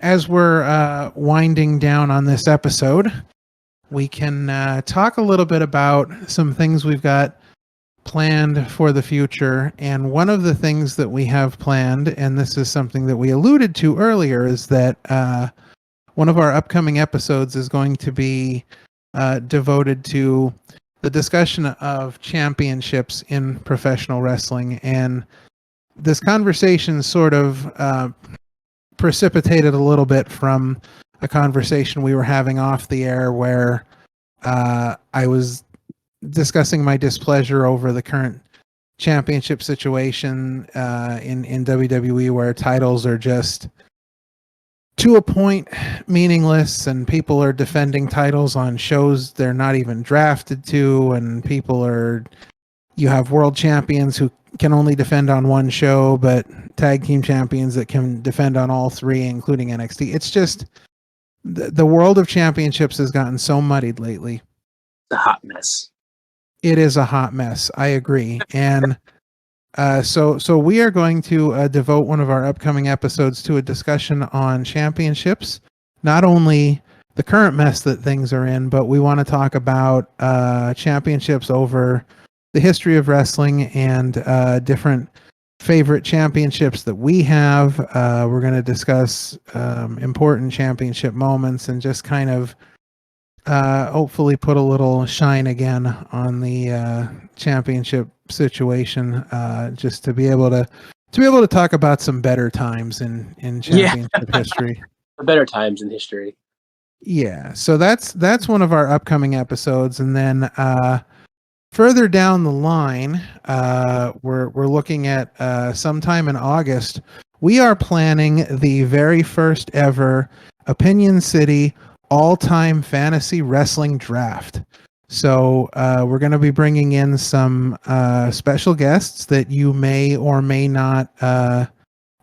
as we're winding down on this episode, we can talk a little bit about some things we've got planned for the future. And one of the things that we have planned, and this is something that we alluded to earlier, is that one of our upcoming episodes is going to be devoted to the discussion of championships in professional wrestling. And this conversation sort of precipitated a little bit from a conversation we were having off the air where I was discussing my displeasure over the current championship situation in WWE, where titles are just to a point meaninless, and people are defending titles on shows they're not even drafted to, and you have world champions who can only defend on one show, but tag team champions that can defend on all 3, including NXT. It's just the world of championships has gotten so muddied lately. It's a hot mess. It is a hot mess. I agree. And so we are going to devote one of our upcoming episodes to a discussion on championships, not only the current mess that things are in, but we want to talk about championships over the history of wrestling and different favorite championships that we have. We're going to discuss important championship moments and just kind of hopefully put a little shine again on the championship situation, just to be able to talk about some better times in championship history. The better times in history. Yeah, so that's one of our upcoming episodes, and then further down the line, we're looking at sometime in August, we are planning the very first ever Opinion City all-time fantasy wrestling draft. So we're going to be bringing in some special guests that you may or may not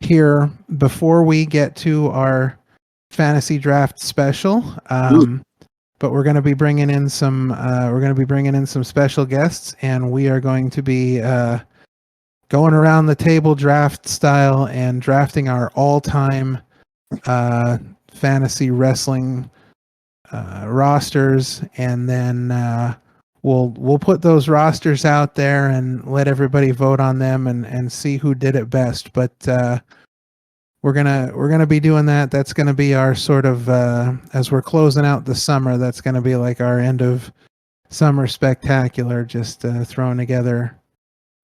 hear before we get to our fantasy draft special. But we're going to be bringing in some special guests, and we are going to be going around the table draft style and drafting our all-time fantasy wrestling rosters, and then we'll put those rosters out there and let everybody vote on them and see who did it best. But we're gonna be doing that. That's gonna be our sort of as we're closing out the summer. That's gonna be like our end of summer spectacular. Just throwing together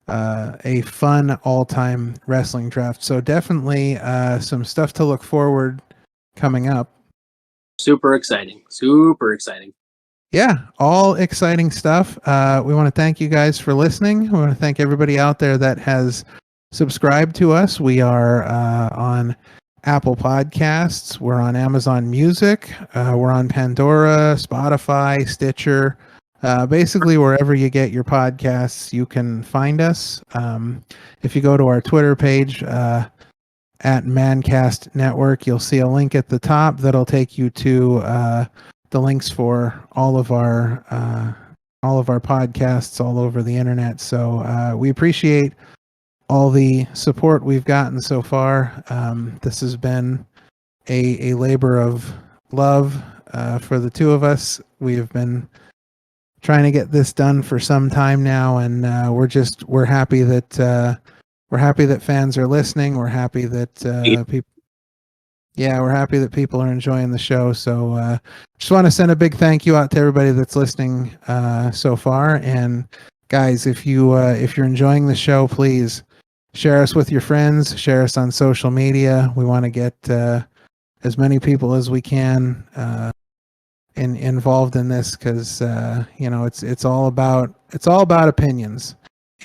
a fun all-time wrestling draft. So definitely some stuff to look forward coming up. Super exciting. Super exciting. Yeah, all exciting stuff. We want to thank you guys for listening. We want to thank everybody out there that has subscribed to us. We are on Apple Podcasts. We're on Amazon Music. We're on Pandora, Spotify, Stitcher. Basically, wherever you get your podcasts, you can find us. If you go to our Twitter page at Mancast Network, you'll see a link at the top that'll take you to the links for all of our podcasts all over the internet. So we appreciate all the support we've gotten so far. This has been a labor of love for the two of us. We have been trying to get this done for some time now, and we're happy that fans are listening. We're happy that people are enjoying the show. So just want to send a big thank you out to everybody that's listening so far. And guys, if you're enjoying the show, please share us with your friends, share us on social media. We want to get as many people as we can involved in this, because it's all about opinions,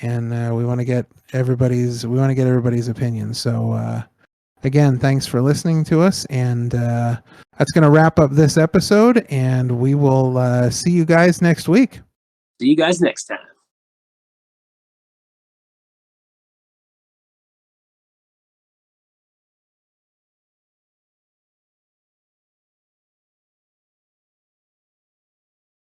and we want to get everybody's opinions. So again, thanks for listening to us, and that's going to wrap up this episode, and we will see you guys next week. See you guys next time.